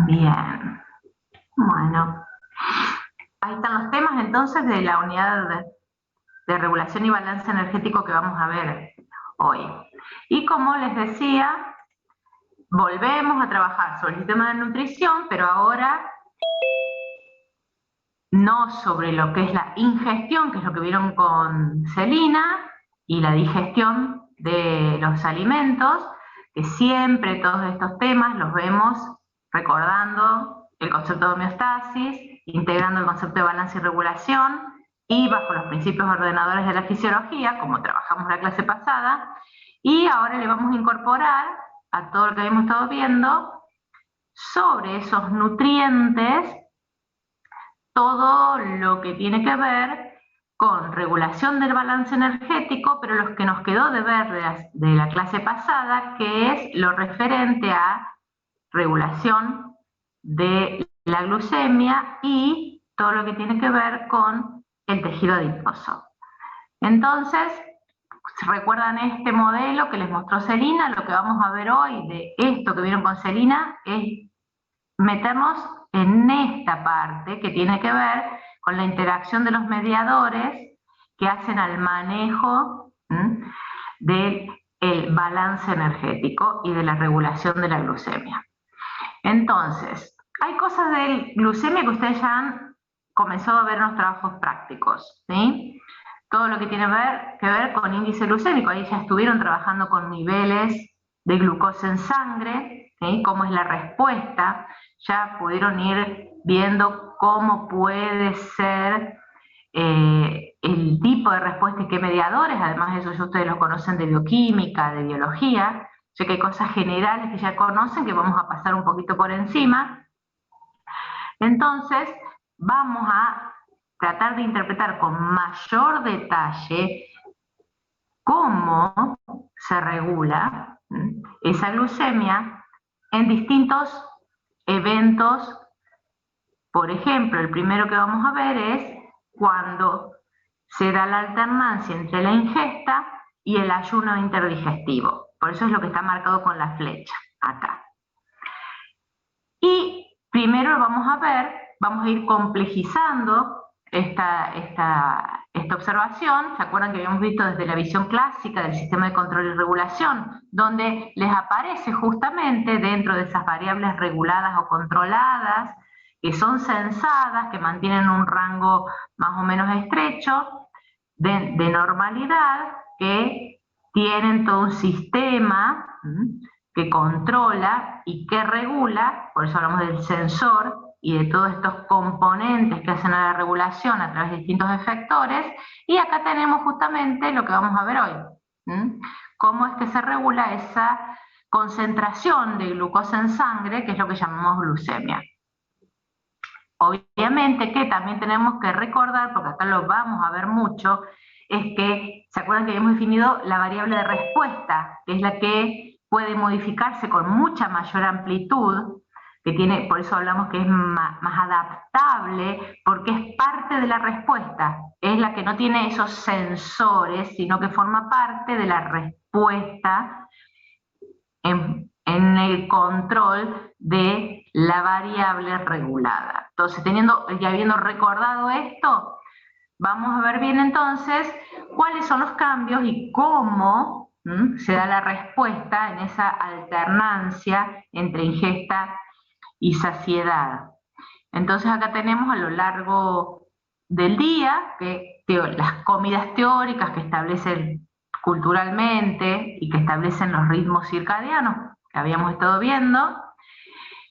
Bien. Bueno, ahí están los temas entonces de la unidad de regulación y balance energético que vamos a ver hoy. Y como les decía, volvemos a trabajar sobre el sistema de nutrición, pero ahora no sobre lo que es la ingestión, que es lo que vieron con Celina, y la digestión de los alimentos, que siempre todos estos temas los vemos recordando el concepto de homeostasis, integrando el concepto de balance y regulación, y bajo los principios ordenadores de la fisiología, como trabajamos la clase pasada, y ahora le vamos a incorporar a todo lo que habíamos estado viendo sobre esos nutrientes todo lo que tiene que ver con regulación del balance energético, pero los que nos quedó de ver de la clase pasada, que es lo referente a regulación de la glucemia y todo lo que tiene que ver con el tejido adiposo. Entonces, ¿recuerdan este modelo que les mostró Celina? Lo que vamos a ver hoy de esto que vieron con Celina es meternos en esta parte que tiene que ver con la interacción de los mediadores que hacen al manejo del balance energético y de la regulación de la glucemia. Entonces, hay cosas de glucemia que ustedes ya han comenzado a ver en los trabajos prácticos, ¿sí? Todo lo que tiene que ver con índice glucémico, ahí ya estuvieron trabajando con niveles de glucosa en sangre, ¿sí? Cómo es la respuesta, ya pudieron ir viendo cómo puede ser el tipo de respuesta y qué mediadores, además de eso ya ustedes lo conocen de bioquímica, de biología, ya que hay cosas generales que ya conocen que vamos a pasar un poquito por encima. Entonces, vamos a tratar de interpretar con mayor detalle cómo se regula esa glucemia en distintos eventos. Por ejemplo, el primero que vamos a ver es cuando se da la alternancia entre la ingesta y el ayuno interdigestivo. Por eso es lo que está marcado con la flecha acá. Y primero vamos a ir complejizando esta observación. ¿Se acuerdan que habíamos visto desde la visión clásica del sistema de control y regulación, donde les aparece justamente dentro de esas variables reguladas o controladas, que son censadas, que mantienen un rango más o menos estrecho de normalidad, que tienen todo un sistema que controla y que regula, por eso hablamos del sensor y de todos estos componentes que hacen a la regulación a través de distintos efectores, y acá tenemos justamente lo que vamos a ver hoy, cómo es que se regula esa concentración de glucosa en sangre, que es lo que llamamos glucemia. Obviamente que también tenemos que recordar, porque acá lo vamos a ver mucho, es que, ¿se acuerdan que habíamos definido la variable de respuesta, que es la que puede modificarse con mucha mayor amplitud, que tiene, por eso hablamos que es más adaptable, porque es parte de la respuesta, es la que no tiene esos sensores, sino que forma parte de la respuesta en el control de la variable regulada. Entonces, ya habiendo recordado esto, vamos a ver bien entonces cuáles son los cambios y cómo se da la respuesta en esa alternancia entre ingesta y saciedad. Entonces acá tenemos a lo largo del día las comidas teóricas que establecen culturalmente y que establecen los ritmos circadianos que habíamos estado viendo.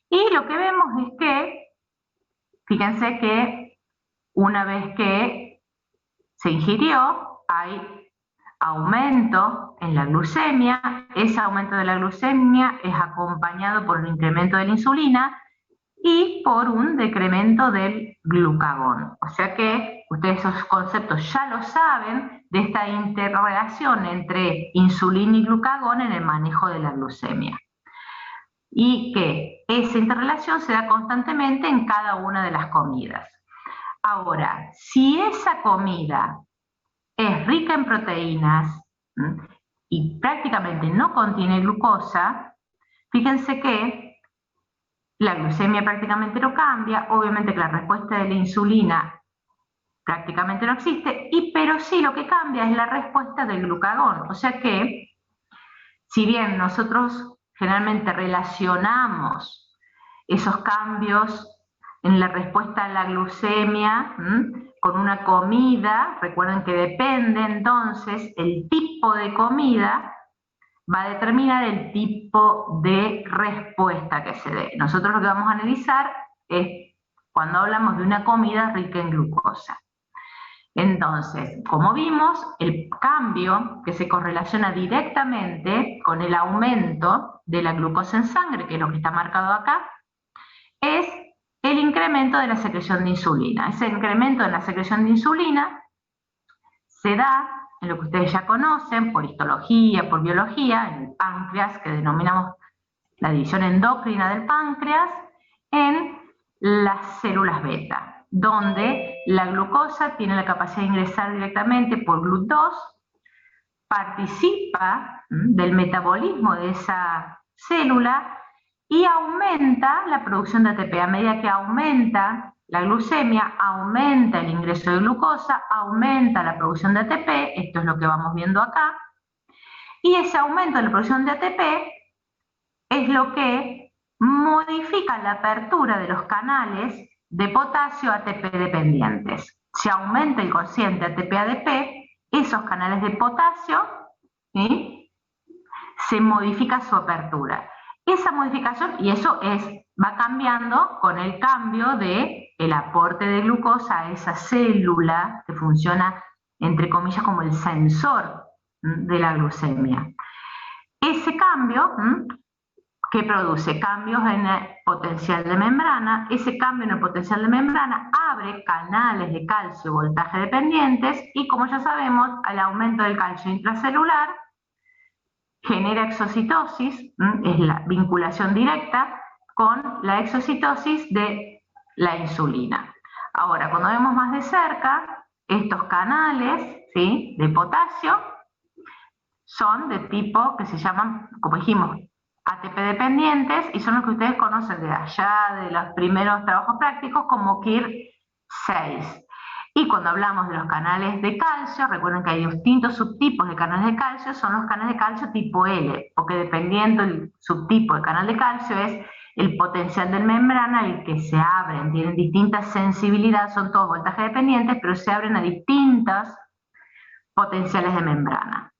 Y lo que vemos es que, fíjense que una vez que se ingirió, hay aumento en la glucemia. Ese aumento de la glucemia es acompañado por un incremento de la insulina y por un decremento del glucagón. O sea que ustedes esos conceptos ya lo saben de esta interrelación entre insulina y glucagón en el manejo de la glucemia. Y que esa interrelación se da constantemente en cada una de las comidas. Ahora, si esa comida es rica en proteínas y prácticamente no contiene glucosa, fíjense que la glucemia prácticamente no cambia, obviamente que la respuesta de la insulina prácticamente no existe, pero sí lo que cambia es la respuesta del glucagón. O sea que, si bien nosotros generalmente relacionamos esos cambios en la respuesta a la glucemia con una comida, recuerden que depende entonces el tipo de comida, va a determinar el tipo de respuesta que se dé. Nosotros lo que vamos a analizar es cuando hablamos de una comida rica en glucosa. Entonces, como vimos, el cambio que se correlaciona directamente con el aumento de la glucosa en sangre, que es lo que está marcado acá, es el incremento de la secreción de insulina. Ese incremento de la secreción de insulina se da en lo que ustedes ya conocen por histología, por biología, en el páncreas, que denominamos la división endocrina del páncreas, en las células beta, donde la glucosa tiene la capacidad de ingresar directamente por GLUT2, participa del metabolismo de esa célula y aumenta la producción de ATP. A medida que aumenta la glucemia, aumenta el ingreso de glucosa, aumenta la producción de ATP, esto es lo que vamos viendo acá, y ese aumento de la producción de ATP es lo que modifica la apertura de los canales de potasio ATP dependientes. Si aumenta el cociente ATP-ADP, esos canales de potasio, ¿sí?, se modifica su apertura. Esa modificación, y eso va cambiando con el cambio del aporte de glucosa a esa célula que funciona, entre comillas, como el sensor de la glucemia. Ese cambio, que produce cambios en el potencial de membrana, ese cambio en el potencial de membrana abre canales de calcio voltaje dependientes y, como ya sabemos, el aumento del calcio intracelular genera exocitosis, es la vinculación directa con la exocitosis de la insulina. Ahora, cuando vemos más de cerca, estos canales, ¿sí?, de potasio son de tipo que se llaman, como dijimos, ATP dependientes, y son los que ustedes conocen de allá, de los primeros trabajos prácticos, como KIR6. Y cuando hablamos de los canales de calcio, recuerden que hay distintos subtipos de canales de calcio, son los canales de calcio tipo L, porque dependiendo del subtipo de canal de calcio es el potencial de membrana el que se abren, tienen distintas sensibilidades, son todos voltaje dependientes, pero se abren a distintas potenciales de membrana.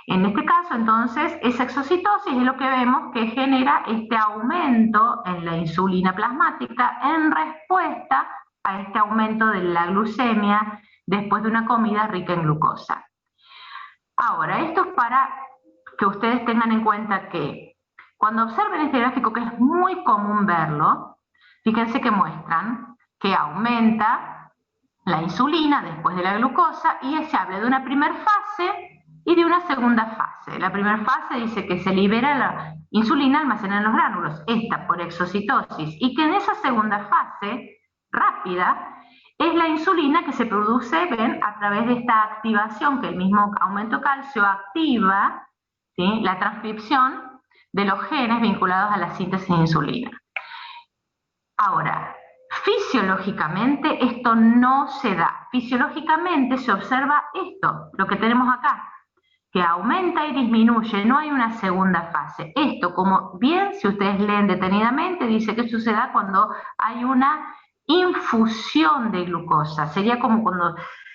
En este caso, entonces, esa exocitosis es lo que vemos que genera este aumento en la insulina plasmática en respuesta a este aumento de la glucemia después de una comida rica en glucosa. Ahora, esto es para que ustedes tengan en cuenta que cuando observen este gráfico, que es muy común verlo, fíjense que muestran que aumenta la insulina después de la glucosa y se habla de una primera fase y de una segunda fase. La primera fase dice que se libera la insulina almacenada en los gránulos, esta por exocitosis, y que en esa segunda fase rápida es la insulina que se produce, ven, a través de esta activación que el mismo aumento de calcio activa, ¿sí?, la transcripción de los genes vinculados a la síntesis de insulina. Ahora, fisiológicamente esto no se da. Fisiológicamente se observa esto, lo que tenemos acá, que aumenta y disminuye, no hay una segunda fase. Esto, como bien, si ustedes leen detenidamente, dice que suceda cuando hay una infusión de glucosa. Sería como cuando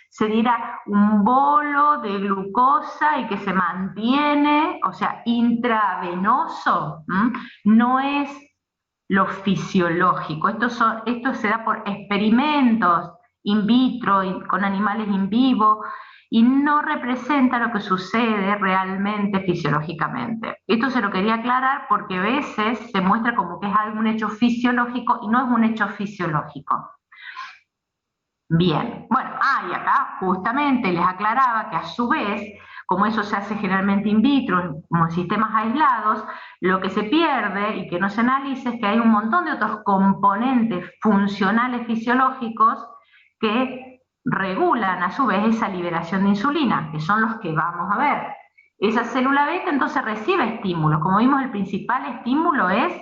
se diera un bolo de glucosa y que se mantiene, o sea, intravenoso, no es lo fisiológico. Esto se da por experimentos in vitro, con animales in vivo, y no representa lo que sucede realmente fisiológicamente. Esto se lo quería aclarar porque a veces se muestra como que es algún hecho fisiológico y no es un hecho fisiológico. Bien, bueno, y acá justamente les aclaraba que a su vez, como eso se hace generalmente in vitro, como en sistemas aislados, lo que se pierde y que no se analiza es que hay un montón de otros componentes funcionales fisiológicos que regulan a su vez esa liberación de insulina, que son los que vamos a ver. Esa célula beta entonces recibe estímulos. Como vimos, el principal estímulo es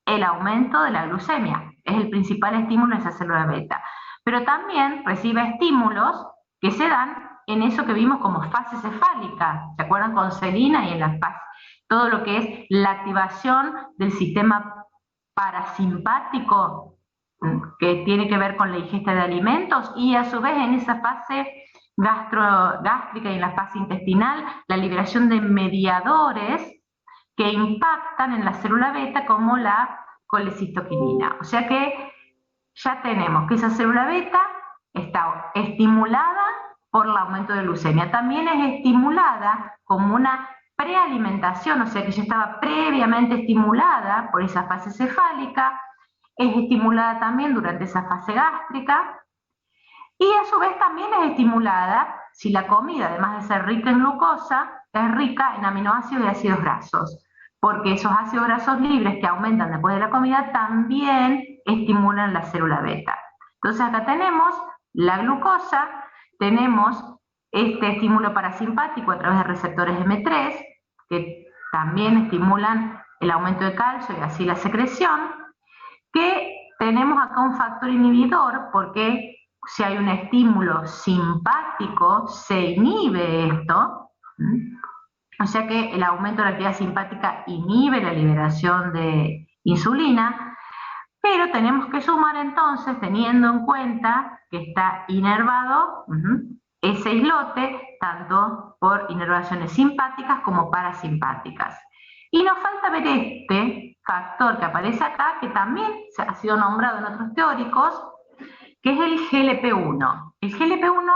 el aumento de la glucemia. Es el principal estímulo de esa célula beta. Pero también recibe estímulos que se dan en eso que vimos como fase cefálica. ¿Se acuerdan con Celina y en la fase? Todo lo que es la activación del sistema parasimpático, que tiene que ver con la ingesta de alimentos, y a su vez en esa fase gástrica y en la fase intestinal, la liberación de mediadores que impactan en la célula beta como la colecistoquinina. O sea que ya tenemos que esa célula beta está estimulada por el aumento de glucemia. También es estimulada como una prealimentación, o sea que ya estaba previamente estimulada por esa fase cefálica, es estimulada también durante esa fase gástrica, y a su vez también es estimulada si la comida, además de ser rica en glucosa, es rica en aminoácidos y ácidos grasos, porque esos ácidos grasos libres que aumentan después de la comida también estimulan la célula beta. Entonces acá tenemos la glucosa, tenemos este estímulo parasimpático a través de receptores M3, que también estimulan el aumento de calcio y así la secreción, que tenemos acá un factor inhibidor, porque si hay un estímulo simpático, se inhibe esto. O sea que el aumento de la actividad simpática inhibe la liberación de insulina, pero tenemos que sumar entonces, teniendo en cuenta que está inervado ese islote, tanto por inervaciones simpáticas como parasimpáticas. Y nos falta ver este factor que aparece acá, que también ha sido nombrado en otros teóricos, que es el GLP-1. El GLP-1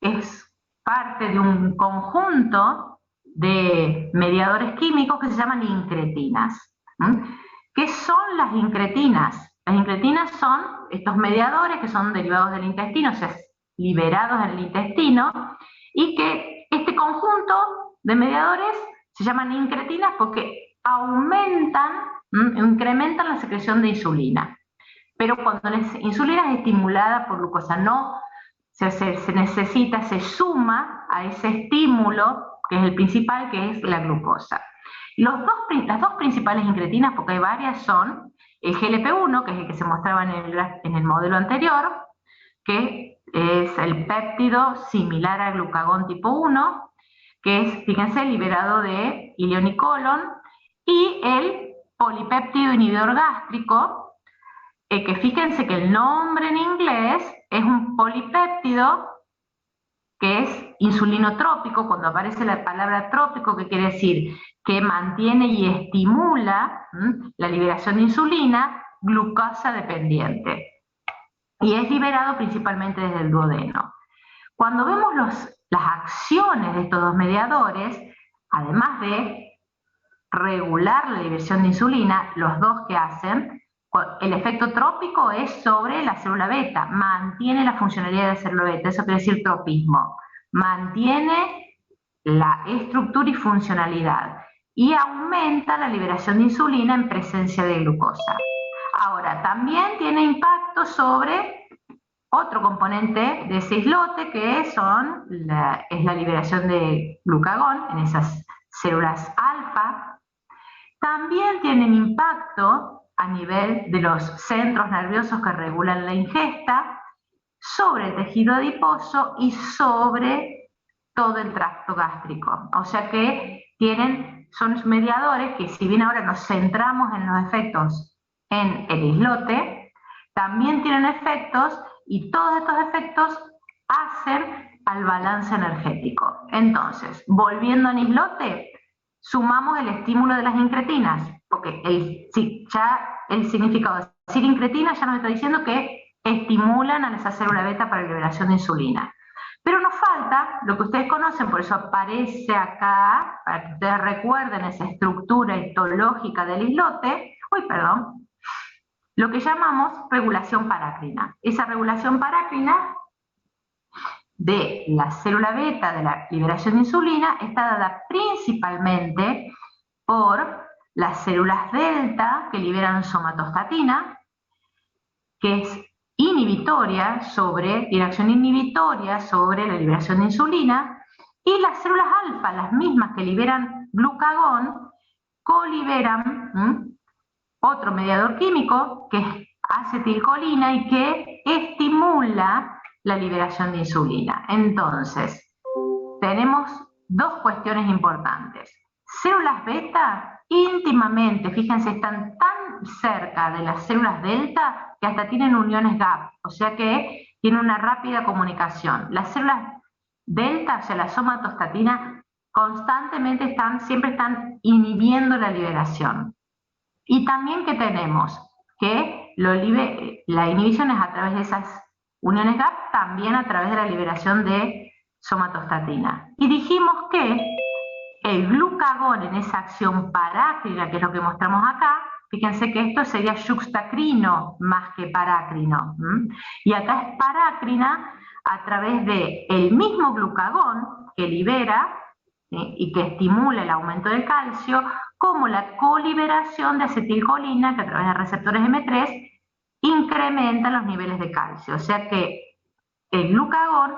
es parte de un conjunto de mediadores químicos que se llaman incretinas. ¿Qué son las incretinas? Las incretinas son estos mediadores que son derivados del intestino, o sea, liberados en el intestino, y que este conjunto de mediadores se llaman incretinas porque aumentan, incrementan la secreción de insulina. Pero cuando la insulina es estimulada por glucosa, no se necesita, se suma a ese estímulo, que es el principal, que es la glucosa. Las dos principales incretinas, porque hay varias, son el GLP-1, que es el que se mostraba en el modelo anterior, que es el péptido similar al glucagón tipo 1, que es, fíjense, liberado de ilión y colon, y el polipéptido inhibidor gástrico, que fíjense que el nombre en inglés es un polipéptido que es insulinotrópico. Cuando aparece la palabra trópico, ¿qué quiere decir? Que mantiene y estimula la liberación de insulina glucosa dependiente. Y es liberado principalmente desde el duodeno. Cuando vemos las acciones de estos dos mediadores, además de regular la liberación de insulina, los dos que hacen, el efecto trópico es sobre la célula beta, mantiene la funcionalidad de la célula beta, eso quiere decir tropismo, mantiene la estructura y funcionalidad y aumenta la liberación de insulina en presencia de glucosa. Ahora, también tiene impacto sobre otro componente de ese islote, que es la liberación de glucagón en esas células alfa. También tienen impacto a nivel de los centros nerviosos que regulan la ingesta, sobre el tejido adiposo y sobre todo el tracto gástrico. O sea que son mediadores que, si bien ahora nos centramos en los efectos en el islote, también tienen efectos, y todos estos efectos hacen al balance energético. Entonces, volviendo al islote, sumamos el estímulo de las incretinas, porque ya el significado de decir incretina ya nos está diciendo que estimulan a esa célula beta para la liberación de insulina. Pero nos falta lo que ustedes conocen, por eso aparece acá, para que ustedes recuerden esa estructura histológica del islote, lo que llamamos regulación parácrina. Esa regulación parácrina de la célula beta, de la liberación de insulina, está dada principalmente por las células delta, que liberan somatostatina, que es inhibitoria tiene acción inhibitoria sobre la liberación de insulina, y las células alfa, las mismas que liberan glucagón, coliberan otro mediador químico que es acetilcolina y que estimula la liberación de insulina. Entonces, tenemos dos cuestiones importantes. Células beta íntimamente, fíjense, están tan cerca de las células delta que hasta tienen uniones gap, o sea que tienen una rápida comunicación. Las células delta, o sea, la somatostatina, constantemente siempre están inhibiendo la liberación. Y también que tenemos que la inhibición es a través de esas uniones gap, también a través de la liberación de somatostatina. Y dijimos que el glucagón en esa acción parácrina, que es lo que mostramos acá, fíjense que esto sería yuxtacrino más que parácrino. Y acá es parácrina a través del mismo glucagón que libera y que estimula el aumento del calcio, como la coliberación de acetilcolina, que a través de receptores M3 incrementa los niveles de calcio. O sea que el glucagón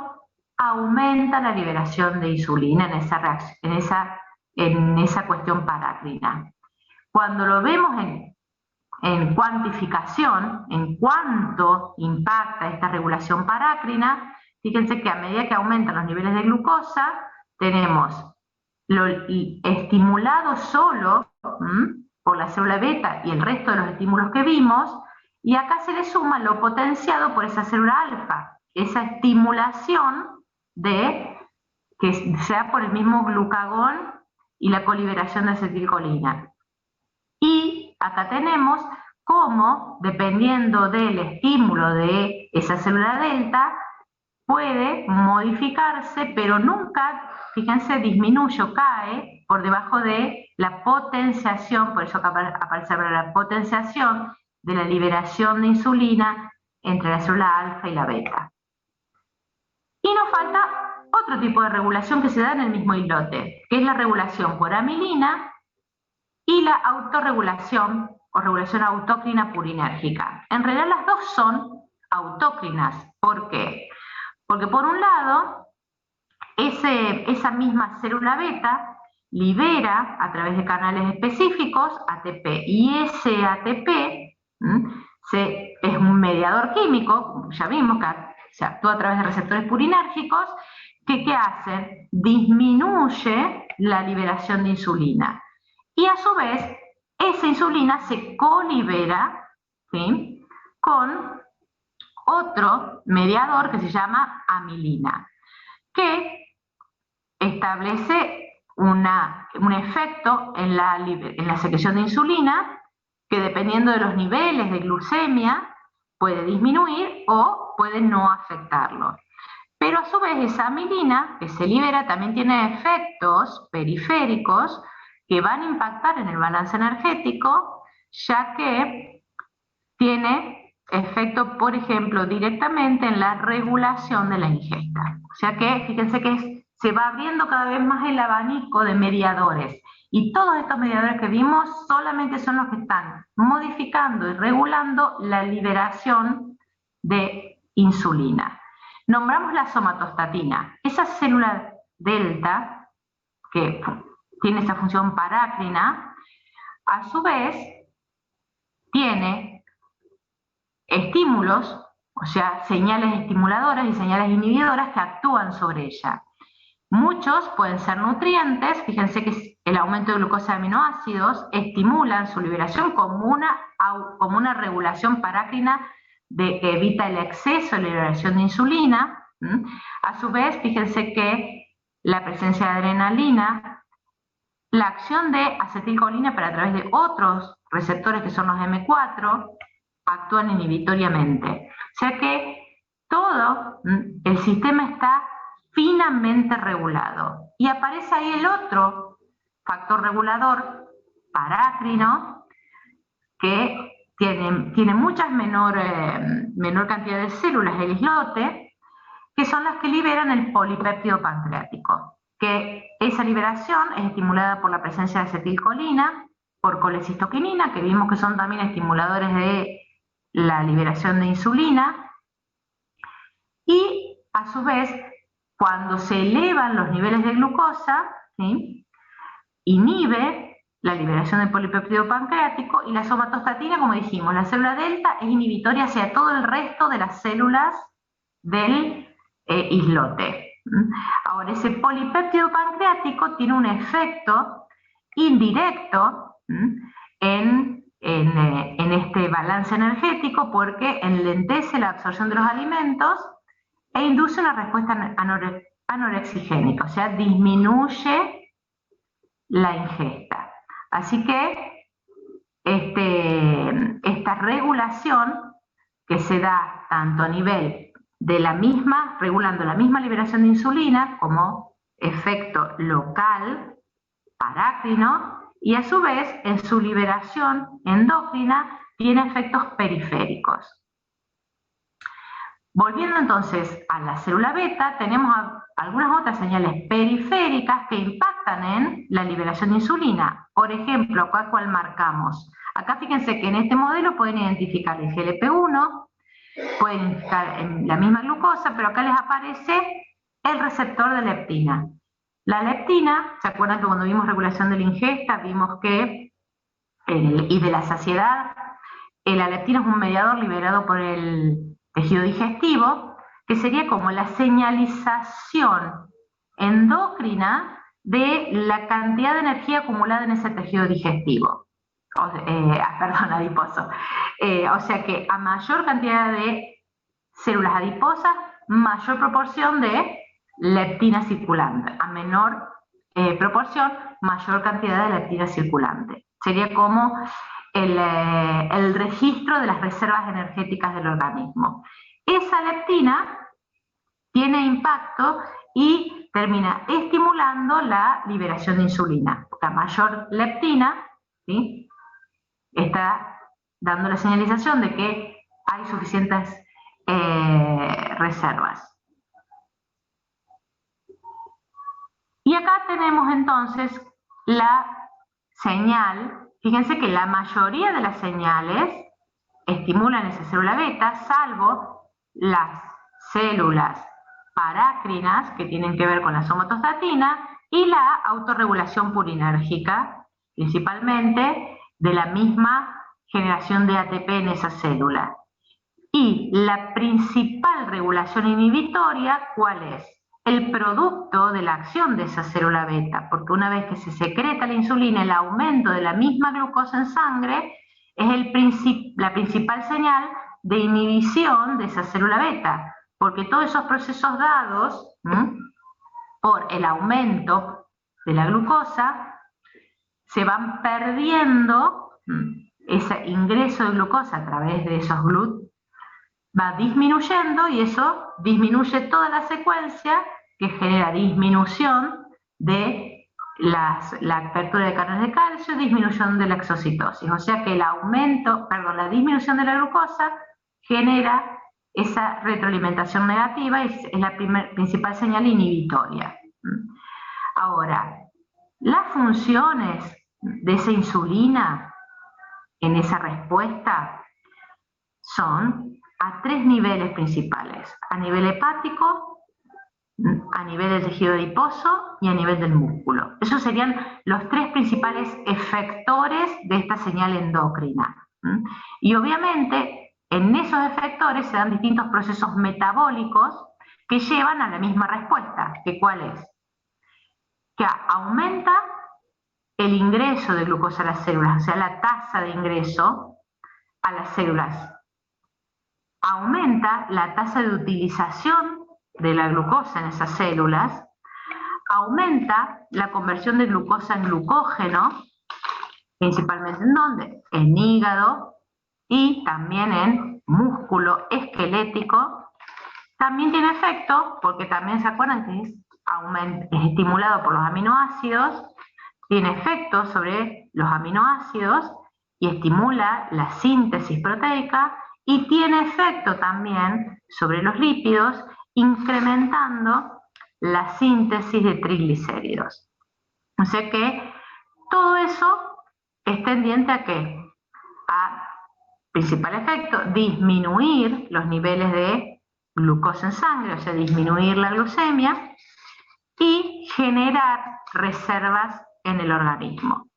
aumenta la liberación de insulina en esa cuestión parácrina. Cuando lo vemos en cuantificación, en cuánto impacta esta regulación parácrina, fíjense que a medida que aumentan los niveles de glucosa, tenemos lo estimulado solo por la célula beta y el resto de los estímulos que vimos, y acá se le suma lo potenciado por esa célula alfa, esa estimulación que sea por el mismo glucagón y la coliberación de acetilcolina. Y acá tenemos cómo, dependiendo del estímulo de esa célula delta, puede modificarse, pero nunca, fíjense, disminuye o cae por debajo de la potenciación, por eso acá aparece la potenciación de la liberación de insulina entre la célula alfa y la beta. Y nos falta otro tipo de regulación que se da en el mismo islote, que es la regulación por amilina y la autorregulación o regulación autócrina purinérgica. En realidad las dos son autócrinas. ¿Por qué? Porque por un lado, esa misma célula beta libera a través de canales específicos ATP, y ese ATP es un mediador químico, ya vimos que se actúa a través de receptores purinérgicos, que ¿qué hacen? Disminuye la liberación de insulina. Y a su vez, esa insulina se colibera, ¿sí?, con otro mediador que se llama amilina, que establece un efecto en la secreción de insulina que, dependiendo de los niveles de glucemia, puede disminuir o puede no afectarlo. Pero a su vez esa amilina que se libera también tiene efectos periféricos que van a impactar en el balance energético, ya que tiene efecto, por ejemplo, directamente en la regulación de la ingesta. O sea que, fíjense que se va abriendo cada vez más el abanico de mediadores. Y todos estos mediadores que vimos solamente son los que están modificando y regulando la liberación de insulina. Nombramos la somatostatina. Esa célula delta, que tiene esa función parácrina, a su vez tiene estímulos, o sea, señales estimuladoras y señales inhibidoras que actúan sobre ella. Muchos pueden ser nutrientes, fíjense que el aumento de glucosa de aminoácidos estimulan su liberación como una regulación parácrina que evita el exceso de liberación de insulina. A su vez, fíjense que la presencia de adrenalina, la acción de acetilcolina, pero a través de otros receptores que son los M4, actúan inhibitoriamente. O sea que todo el sistema está finamente regulado. Y aparece ahí el otro factor regulador, parácrino, que tiene muchas menor cantidad de células del islote, que son las que liberan el polipéptido pancreático, que esa liberación es estimulada por la presencia de acetilcolina, por colecistoquinina, que vimos que son también estimuladores de la liberación de insulina, y a su vez, cuando se elevan los niveles de glucosa, ¿sí?, inhibe la liberación del polipéptido pancreático, y la somatostatina, como dijimos, la célula delta es inhibitoria hacia todo el resto de las células del islote. Ahora, ese polipéptido pancreático tiene un efecto indirecto en este balance energético, porque enlentece la absorción de los alimentos e induce una respuesta anorexigénica, o sea, disminuye la ingesta. Así que esta regulación que se da tanto a nivel de regulando la misma liberación de insulina como efecto local parácrino, y a su vez en su liberación endocrina tiene efectos periféricos. Volviendo entonces a la célula beta, tenemos algunas otras señales periféricas que impactan en la liberación de insulina. Por ejemplo, ¿cuál marcamos? Acá fíjense que en este modelo pueden identificar el GLP-1, pueden identificar la misma glucosa, pero acá les aparece el receptor de leptina. La leptina, ¿se acuerdan que cuando vimos regulación de la ingesta vimos que, y de la saciedad, la leptina es un mediador liberado por el tejido digestivo, que sería como la señalización endocrina de la cantidad de energía acumulada en ese tejido digestivo, adiposo. O sea que a mayor cantidad de células adiposas, mayor proporción de leptina circulante, a menor proporción, mayor cantidad de leptina circulante. Sería como el registro de las reservas energéticas del organismo. Esa leptina tiene impacto y termina estimulando la liberación de insulina. La mayor leptina, ¿sí?, está dando la señalización de que hay suficientes reservas. Y acá tenemos entonces la señal. Fíjense que la mayoría de las señales estimulan esa célula beta, salvo las células parácrinas, que tienen que ver con la somatostatina, y la autorregulación purinérgica, principalmente de la misma generación de ATP en esa célula. Y la principal regulación inhibitoria, ¿cuál es? El producto de la acción de esa célula beta, porque una vez que se secreta la insulina, el aumento de la misma glucosa en sangre es la principal señal de inhibición de esa célula beta, porque todos esos procesos dados por el aumento de la glucosa se van perdiendo. Ese ingreso de glucosa a través de esos GLUT va disminuyendo, y eso disminuye toda la secuencia, que genera disminución de la apertura de canales de calcio, disminución de la exocitosis. O sea que la disminución de la glucosa genera esa retroalimentación negativa, y es la principal señal inhibitoria. Ahora, las funciones de esa insulina en esa respuesta son a 3 niveles principales: a nivel hepático, a nivel del tejido adiposo y a nivel del músculo. Esos serían los 3 principales efectores de esta señal endocrina. Y obviamente en esos efectores se dan distintos procesos metabólicos que llevan a la misma respuesta, que ¿cuál es? Que aumenta el ingreso de glucosa a las células, o sea, la tasa de ingreso a las células. Aumenta la tasa de utilización de la glucosa en esas células, aumenta la conversión de glucosa en glucógeno, principalmente ¿en dónde? En hígado y también en músculo esquelético. También tiene efecto, porque también se acuerdan que es estimulado por los aminoácidos, tiene efecto sobre los aminoácidos y estimula la síntesis proteica, y tiene efecto también sobre los lípidos, incrementando la síntesis de triglicéridos. O sea que todo eso es tendiente ¿a qué? A, principal efecto, disminuir los niveles de glucosa en sangre, o sea, disminuir la glucemia, y generar reservas en el organismo.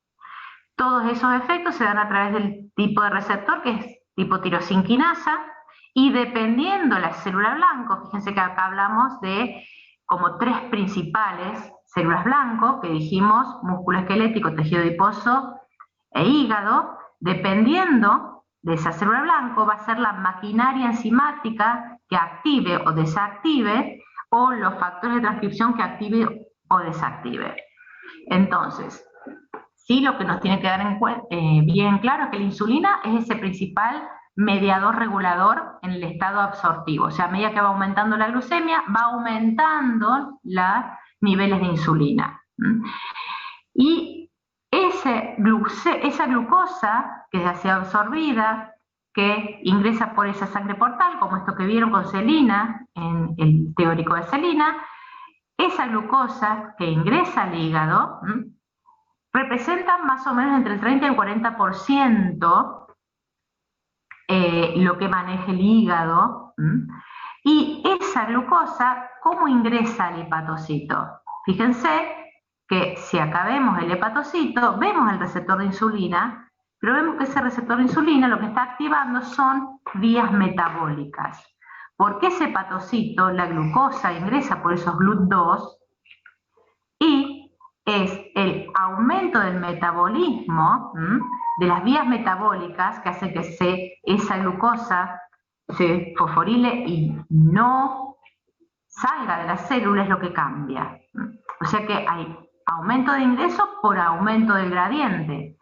Todos esos efectos se dan a través del tipo de receptor, que es tipo tirosinquinasa, y dependiendo la célula blanco, fíjense que acá hablamos de como 3 principales células blanco, que dijimos músculo esquelético, tejido adiposo e hígado. Dependiendo de esa célula blanco va a ser la maquinaria enzimática que active o desactive, o los factores de transcripción que active o desactive. Entonces, sí, lo que nos tiene que dar bien claro es que la insulina es ese principal mediador regulador en el estado absortivo. O sea, a medida que va aumentando la glucemia, va aumentando los niveles de insulina. Y esa glucosa que ha sido absorbida, que ingresa por esa sangre portal, como esto que vieron con Celina, en el teórico de Celina, esa glucosa que ingresa al hígado representa más o menos entre el 30 y el 40% lo que maneja el hígado. Y esa glucosa, ¿cómo ingresa al hepatocito? Fíjense que si acá vemos el hepatocito, vemos el receptor de insulina, pero vemos que ese receptor de insulina lo que está activando son vías metabólicas. Porque ese hepatocito, la glucosa ingresa por esos GLUT2 y es el aumento del metabolismo, de las vías metabólicas, que hace que esa glucosa se fosforile y no salga de la célula, es lo que cambia. O sea que hay aumento de ingreso por aumento del gradiente.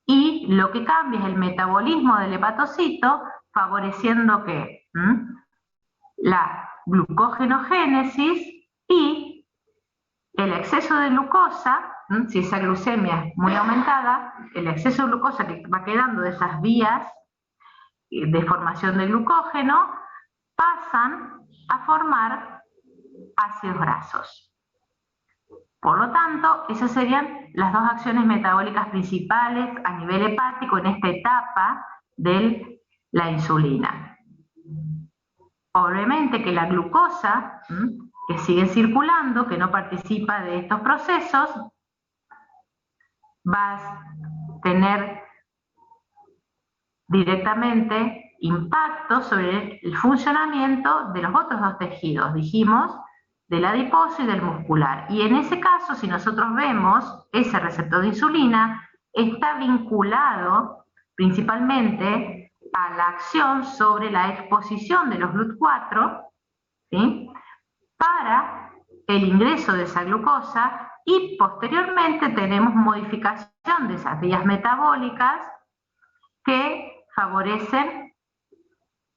Y lo que cambia es el metabolismo del hepatocito, favoreciendo que la glucogenogénesis y el exceso de glucosa, si esa glucemia es muy aumentada, el exceso de glucosa que va quedando de esas vías de formación de glucógeno pasan a formar ácidos grasos. Por lo tanto, esas serían las 2 acciones metabólicas principales a nivel hepático en esta etapa de la insulina. Obviamente que la glucosa, que sigue circulando, que no participa de estos procesos, va a tener directamente impacto sobre el funcionamiento de los otros 2 tejidos, dijimos, del adiposo y del muscular. Y en ese caso, si nosotros vemos ese receptor de insulina, está vinculado principalmente a la acción sobre la exposición de los GLUT4, ¿sí?, para el ingreso de esa glucosa, y posteriormente tenemos modificación de esas vías metabólicas que favorecen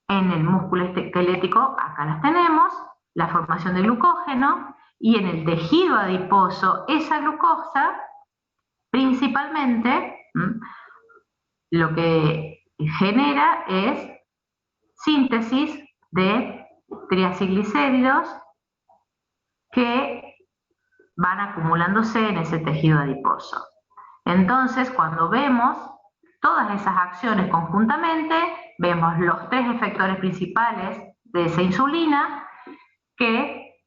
en el músculo esquelético, acá las tenemos, la formación de glucógeno, y en el tejido adiposo esa glucosa principalmente lo que genera es síntesis de triacilglicéridos que van acumulándose en ese tejido adiposo. Entonces, cuando vemos todas esas acciones conjuntamente, vemos los 3 efectores principales de esa insulina que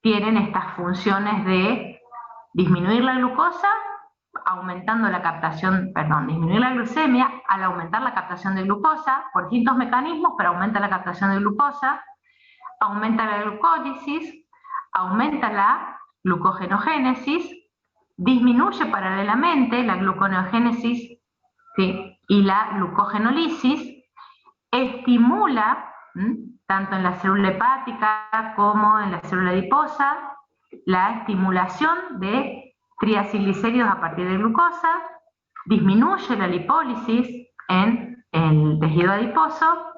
tienen estas funciones de disminuir la glucosa, aumentando la captación, disminuir la glucemia al aumentar la captación de glucosa por distintos mecanismos, pero aumenta la captación de glucosa, aumenta la glucólisis, aumenta la glucogenogénesis, disminuye paralelamente la gluconeogénesis, ¿sí?, y la glucogenolisis, estimula tanto en la célula hepática como en la célula adiposa la estimulación de triacilglicéridos a partir de glucosa, disminuye la lipólisis en el tejido adiposo,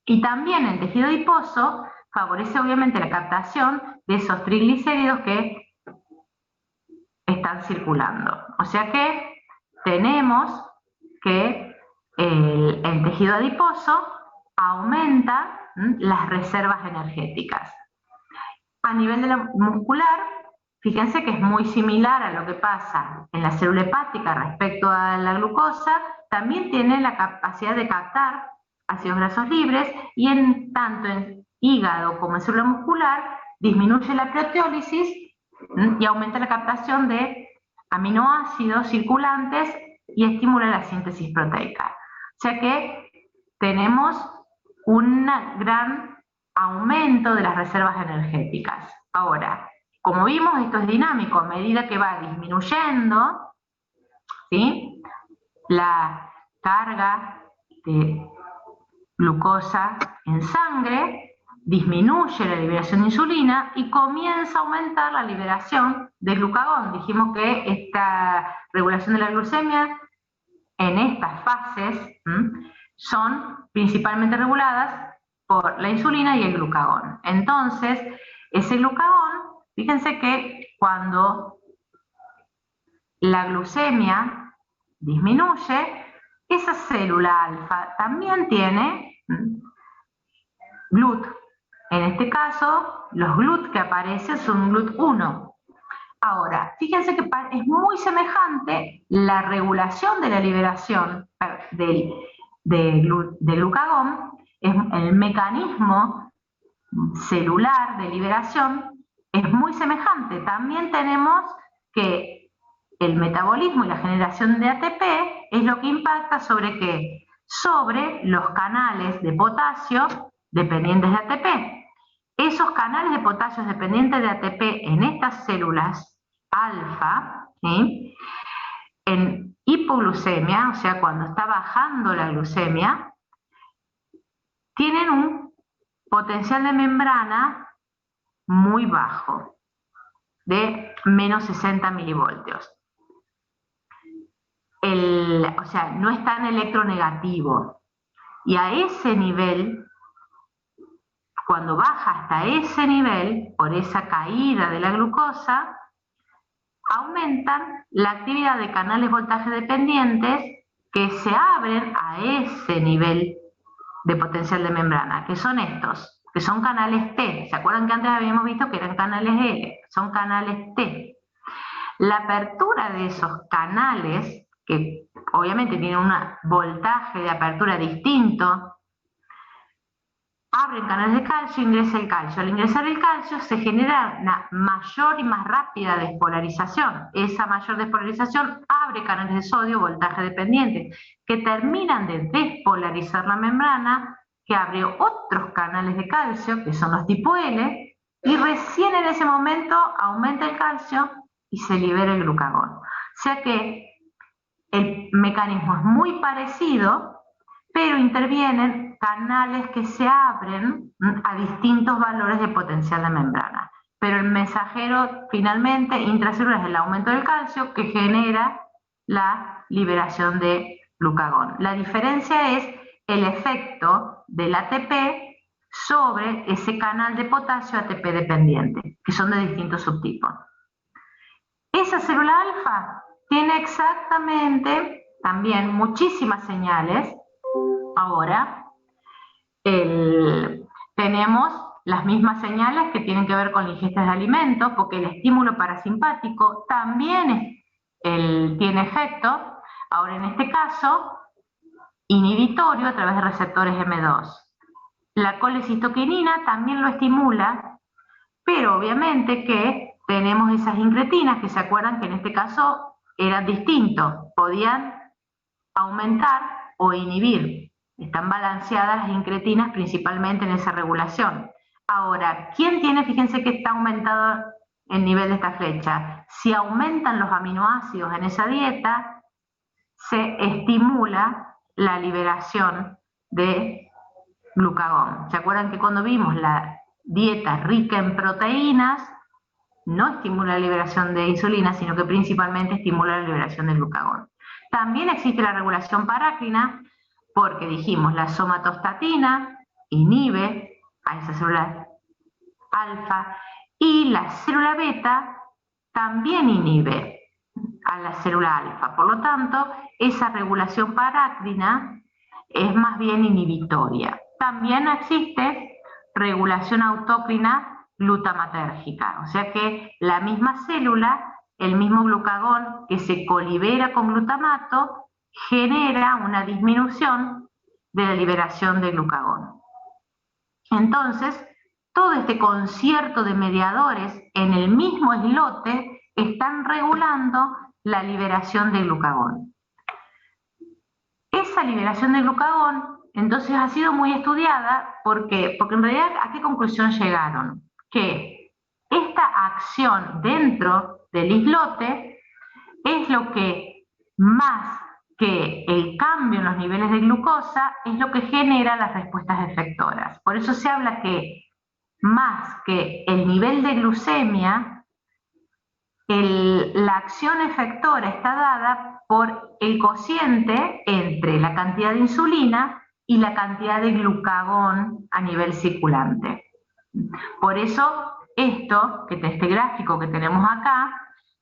y también el tejido adiposo favorece obviamente la captación de esos triglicéridos que están circulando. O sea que tenemos que el tejido adiposo aumenta las reservas energéticas. A nivel de la muscular, fíjense que es muy similar a lo que pasa en la célula hepática respecto a la glucosa, también tiene la capacidad de captar ácidos grasos libres, y tanto en hígado como en célula muscular disminuye la proteólisis y aumenta la captación de aminoácidos circulantes y estimula la síntesis proteica. O sea que tenemos un gran aumento de las reservas energéticas. Ahora, como vimos, esto es dinámico, a medida que va disminuyendo, ¿sí?, la carga de glucosa en sangre, disminuye la liberación de insulina y comienza a aumentar la liberación de glucagón. Dijimos que esta regulación de la glucemia en estas fases son principalmente reguladas por la insulina y el glucagón. Entonces, ese glucagón, fíjense que cuando la glucemia disminuye, esa célula alfa también tiene GLUT. En este caso, los GLUT que aparecen son GLUT1. Ahora, fíjense que es muy semejante la regulación de la liberación de glucagón, es el mecanismo celular de liberación es muy semejante. También tenemos que el metabolismo y la generación de ATP es lo que impacta sobre ¿qué? Sobre los canales de potasio dependientes de ATP. Esos canales de potasio dependientes de ATP en estas células alfa, ¿sí?, en hipoglucemia, o sea, cuando está bajando la glucemia, tienen un potencial de membrana muy bajo, de menos 60 milivoltios. O sea, no es tan electronegativo. Y a ese nivel, cuando baja hasta ese nivel, por esa caída de la glucosa, aumentan la actividad de canales voltaje dependientes que se abren a ese nivel de potencial de membrana, que son estos, que son canales T. ¿Se acuerdan que antes habíamos visto que eran canales L? Son canales T. La apertura de esos canales, que obviamente tienen un voltaje de apertura distinto, abren canales de calcio, ingresa el calcio. Al ingresar el calcio se genera una mayor y más rápida despolarización. Esa mayor despolarización abre canales de sodio, voltaje dependiente, que terminan de despolarizar la membrana, que abre otros canales de calcio, que son los tipo L, y recién en ese momento aumenta el calcio y se libera el glucagón. O sea que el mecanismo es muy parecido, pero intervienen canales que se abren a distintos valores de potencial de membrana. Pero el mensajero finalmente intracelular es el aumento del calcio que genera la liberación de glucagón. La diferencia es el efecto del ATP sobre ese canal de potasio ATP dependiente, que son de distintos subtipos. Esa célula alfa tiene exactamente también muchísimas señales. Ahora tenemos las mismas señales que tienen que ver con la ingesta de alimentos, porque el estímulo parasimpático también tiene efecto, ahora en este caso, inhibitorio a través de receptores M2. La colecistoquinina también lo estimula, pero obviamente que tenemos esas incretinas que se acuerdan que en este caso eran distintos, podían aumentar o inhibir. Están balanceadas las incretinas principalmente en esa regulación. Ahora, ¿quién tiene? Fíjense que está aumentado el nivel de esta flecha. Si aumentan los aminoácidos en esa dieta, se estimula la liberación de glucagón. ¿Se acuerdan que cuando vimos la dieta rica en proteínas, no estimula la liberación de insulina, sino que principalmente estimula la liberación de glucagón? También existe la regulación parácrina, porque dijimos la somatostatina inhibe a esa célula alfa y la célula beta también inhibe a la célula alfa. Por lo tanto, esa regulación parácrina es más bien inhibitoria. También existe regulación autócrina glutamatérgica, o sea que la misma célula, el mismo glucagón que se colibera con glutamato, genera una disminución de la liberación de glucagón. Entonces, todo este concierto de mediadores en el mismo islote están regulando la liberación de glucagón. esa liberación de glucagón, entonces ha sido muy estudiada. ¿Por qué? Porque en realidad, ¿a qué conclusión llegaron? Que esta acción dentro del islote es lo que, más que el cambio en los niveles de glucosa, es lo que genera las respuestas efectoras. Por eso se habla que más que el nivel de glucemia, la acción efectora está dada por el cociente entre la cantidad de insulina y la cantidad de glucagón a nivel circulante. Por eso esto, este gráfico que tenemos acá,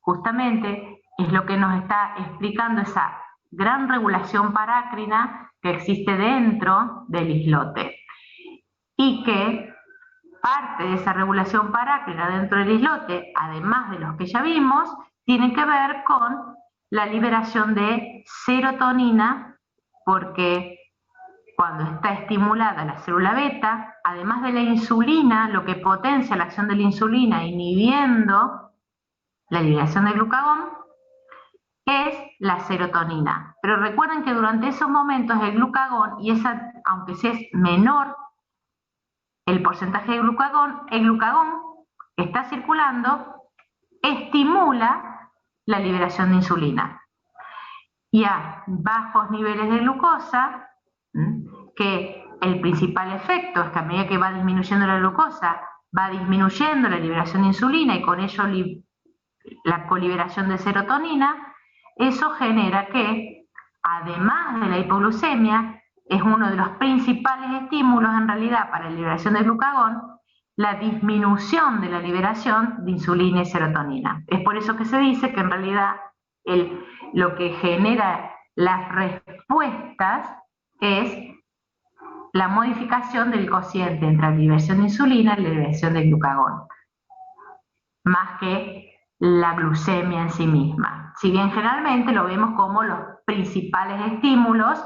justamente es lo que nos está explicando esa gran regulación parácrina que existe dentro del islote, y que parte de esa regulación parácrina dentro del islote, además de los que ya vimos, tiene que ver con la liberación de serotonina, porque cuando está estimulada la célula beta, además de la insulina, lo que potencia la acción de la insulina inhibiendo la liberación de glucagón, es la serotonina. Pero recuerden que durante esos momentos el glucagón, y aunque sea menor el porcentaje de glucagón, el glucagón que está circulando estimula la liberación de insulina. Y a bajos niveles de glucosa, que el principal efecto es que a medida que va disminuyendo la glucosa, va disminuyendo la liberación de insulina y con ello la coliberación de serotonina, eso genera que, además de la hipoglucemia, es uno de los principales estímulos en realidad para la liberación de glucagón, la disminución de la liberación de insulina y serotonina. Es por eso que se dice que en realidad lo que genera las respuestas es la modificación del cociente entre la liberación de insulina y la liberación de glucagón, más que la glucemia en sí misma. Si bien generalmente lo vemos como los principales estímulos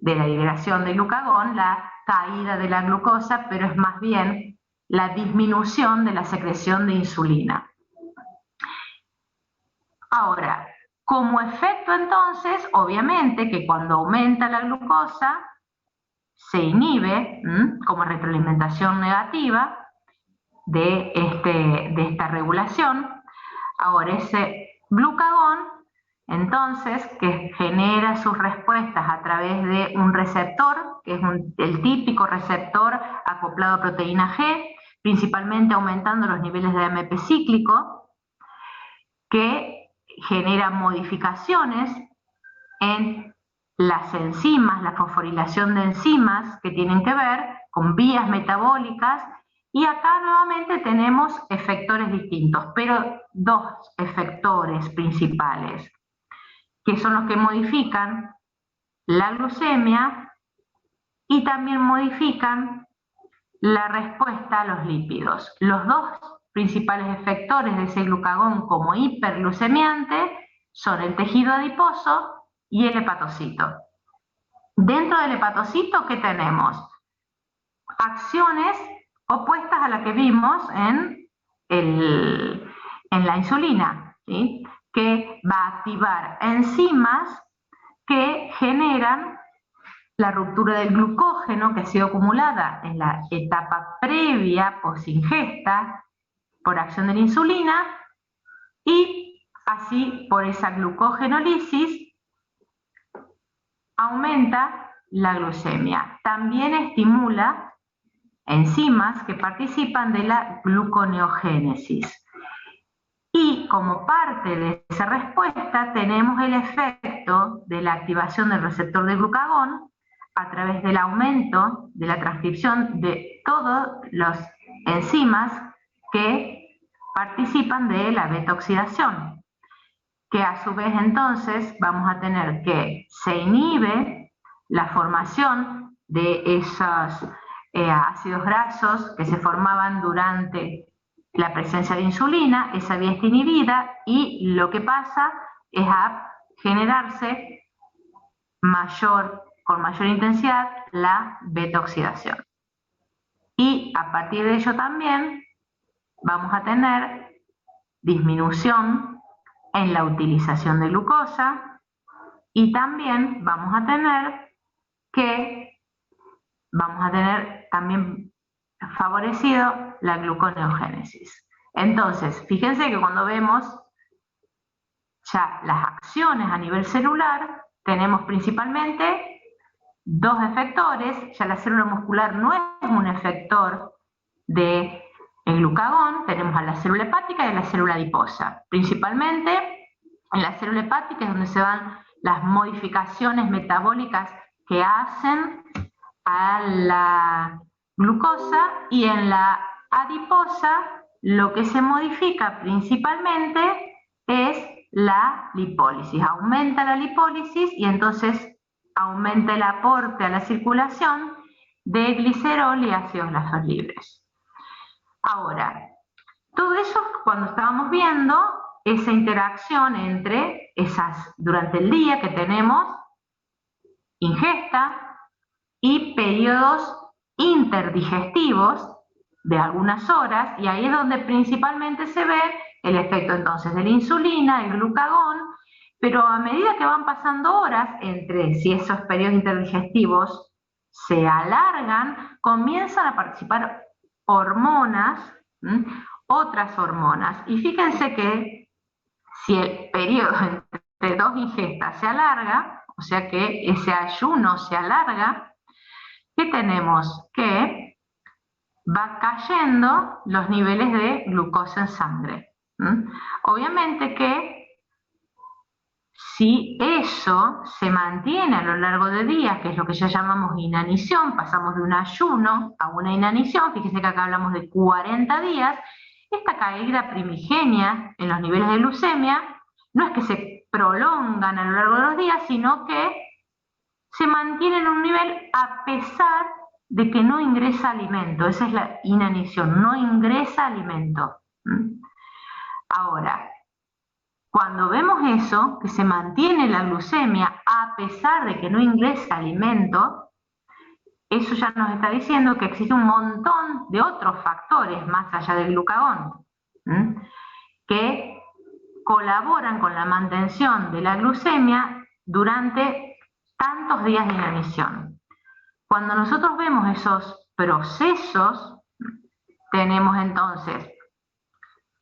de la liberación de glucagón, la caída de la glucosa, pero es más bien la disminución de la secreción de insulina. Ahora, como efecto entonces, obviamente que cuando aumenta la glucosa, se inhibe como retroalimentación negativa de esta regulación. Ahora, ese glucagón, entonces, que genera sus respuestas a través de un receptor, que es el típico receptor acoplado a proteína G, principalmente aumentando los niveles de AMP cíclico, que genera modificaciones en las enzimas, la fosforilación de enzimas que tienen que ver con vías metabólicas. Y acá nuevamente tenemos efectores distintos, pero dos efectores principales, que son los que modifican la glucemia y también modifican la respuesta a los lípidos. Los dos principales efectores de ese glucagón como hiperglucemiante son el tejido adiposo y el hepatocito. Dentro del hepatocito, ¿qué tenemos? Acciones opuestas a la que vimos en la insulina, ¿sí? Que va a activar enzimas que generan la ruptura del glucógeno que ha sido acumulada en la etapa previa posingesta por acción de la insulina, y así por esa glucogenólisis aumenta la glucemia. También estimula enzimas que participan de la gluconeogénesis. Y como parte de esa respuesta tenemos el efecto de la activación del receptor de glucagón a través del aumento de la transcripción de todas las enzimas que participan de la beta-oxidación, que a su vez entonces vamos a tener que se inhibe la formación de esos ácidos grasos que se formaban durante la presencia de insulina. Esa vía está inhibida y lo que pasa es a generarse con mayor intensidad la beta-oxidación. Y a partir de ello también vamos a tener disminución en la utilización de glucosa y también vamos a tener que vamos a tener también favorecido la gluconeogénesis. Entonces, fíjense que cuando vemos ya las acciones a nivel celular, tenemos principalmente dos efectores. Ya la célula muscular no es un efector del glucagón, tenemos a la célula hepática y a la célula adiposa. Principalmente en la célula hepática es donde se dan las modificaciones metabólicas que hacen a la glucosa, y en la adiposa lo que se modifica principalmente es la lipólisis. Aumenta la lipólisis y entonces aumenta el aporte a la circulación de glicerol y ácidos grasos libres. Ahora, todo eso cuando estábamos viendo esa interacción entre esas, durante el día que tenemos ingesta y periodos interdigestivos de algunas horas, y ahí es donde principalmente se ve el efecto entonces de la insulina, el glucagón, pero a medida que van pasando horas, entre si esos periodos interdigestivos se alargan, comienzan a participar hormonas, otras hormonas, y fíjense que si el periodo entre dos ingestas se alarga, o sea que ese ayuno se alarga, ¿qué tenemos? Que va cayendo los niveles de glucosa en sangre. Obviamente que si eso se mantiene a lo largo de días, que es lo que ya llamamos inanición, pasamos de un ayuno a una inanición, fíjense que acá hablamos de 40 días, esta caída primigenia en los niveles de glucemia no es que se prolongan a lo largo de los días, sino que se mantiene en un nivel a pesar de que no ingresa alimento. Esa es la inanición, no ingresa alimento. Ahora, cuando vemos eso, que se mantiene la glucemia a pesar de que no ingresa alimento, eso ya nos está diciendo que existe un montón de otros factores más allá del glucagón, que colaboran con la mantención de la glucemia durante tantos días de inanición. Cuando nosotros vemos esos procesos, tenemos entonces,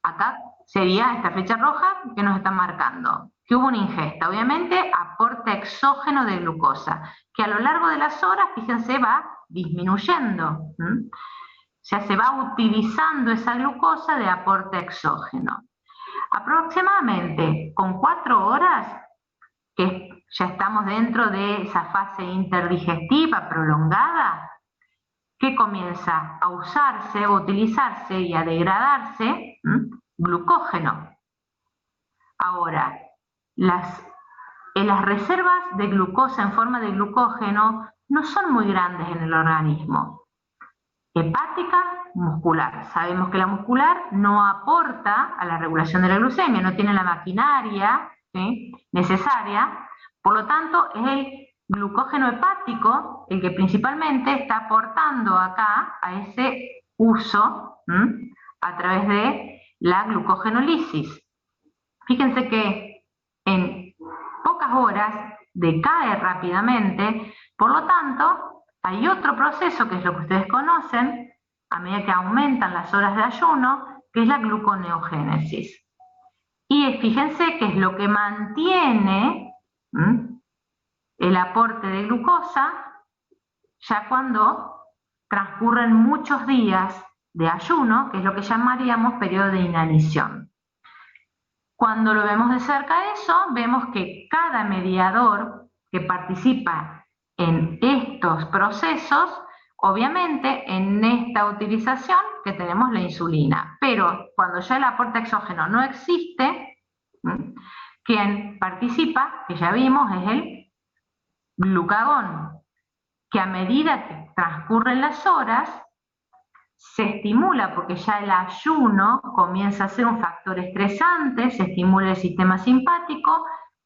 acá sería esta flecha roja que nos está marcando, que hubo una ingesta, obviamente aporte exógeno de glucosa, que a lo largo de las horas, fíjense, va disminuyendo. O sea, se va utilizando esa glucosa de aporte exógeno. Aproximadamente con 4 horas, que ya estamos dentro de esa fase interdigestiva prolongada, que comienza a usarse, a utilizarse y a degradarse glucógeno. Ahora, las reservas de glucosa en forma de glucógeno no son muy grandes en el organismo. Hepática, muscular. Sabemos que la muscular no aporta a la regulación de la glucemia, no tiene la maquinaria, ¿sí?, necesaria, por lo tanto es el glucógeno hepático el que principalmente está aportando acá a ese uso a través de la glucogenólisis. Fíjense que en pocas horas decae rápidamente, por lo tanto hay otro proceso que es lo que ustedes conocen a medida que aumentan las horas de ayuno, que es la gluconeogénesis. Y fíjense que es lo que mantiene el aporte de glucosa ya cuando transcurren muchos días de ayuno, que es lo que llamaríamos periodo de inanición. Cuando lo vemos de cerca eso, vemos que cada mediador que participa en estos procesos, obviamente en esta utilización que tenemos la insulina, pero cuando ya el aporte exógeno no existe, quien participa, que ya vimos, es el glucagón, que a medida que transcurren las horas se estimula, porque ya el ayuno comienza a ser un factor estresante, se estimula el sistema simpático,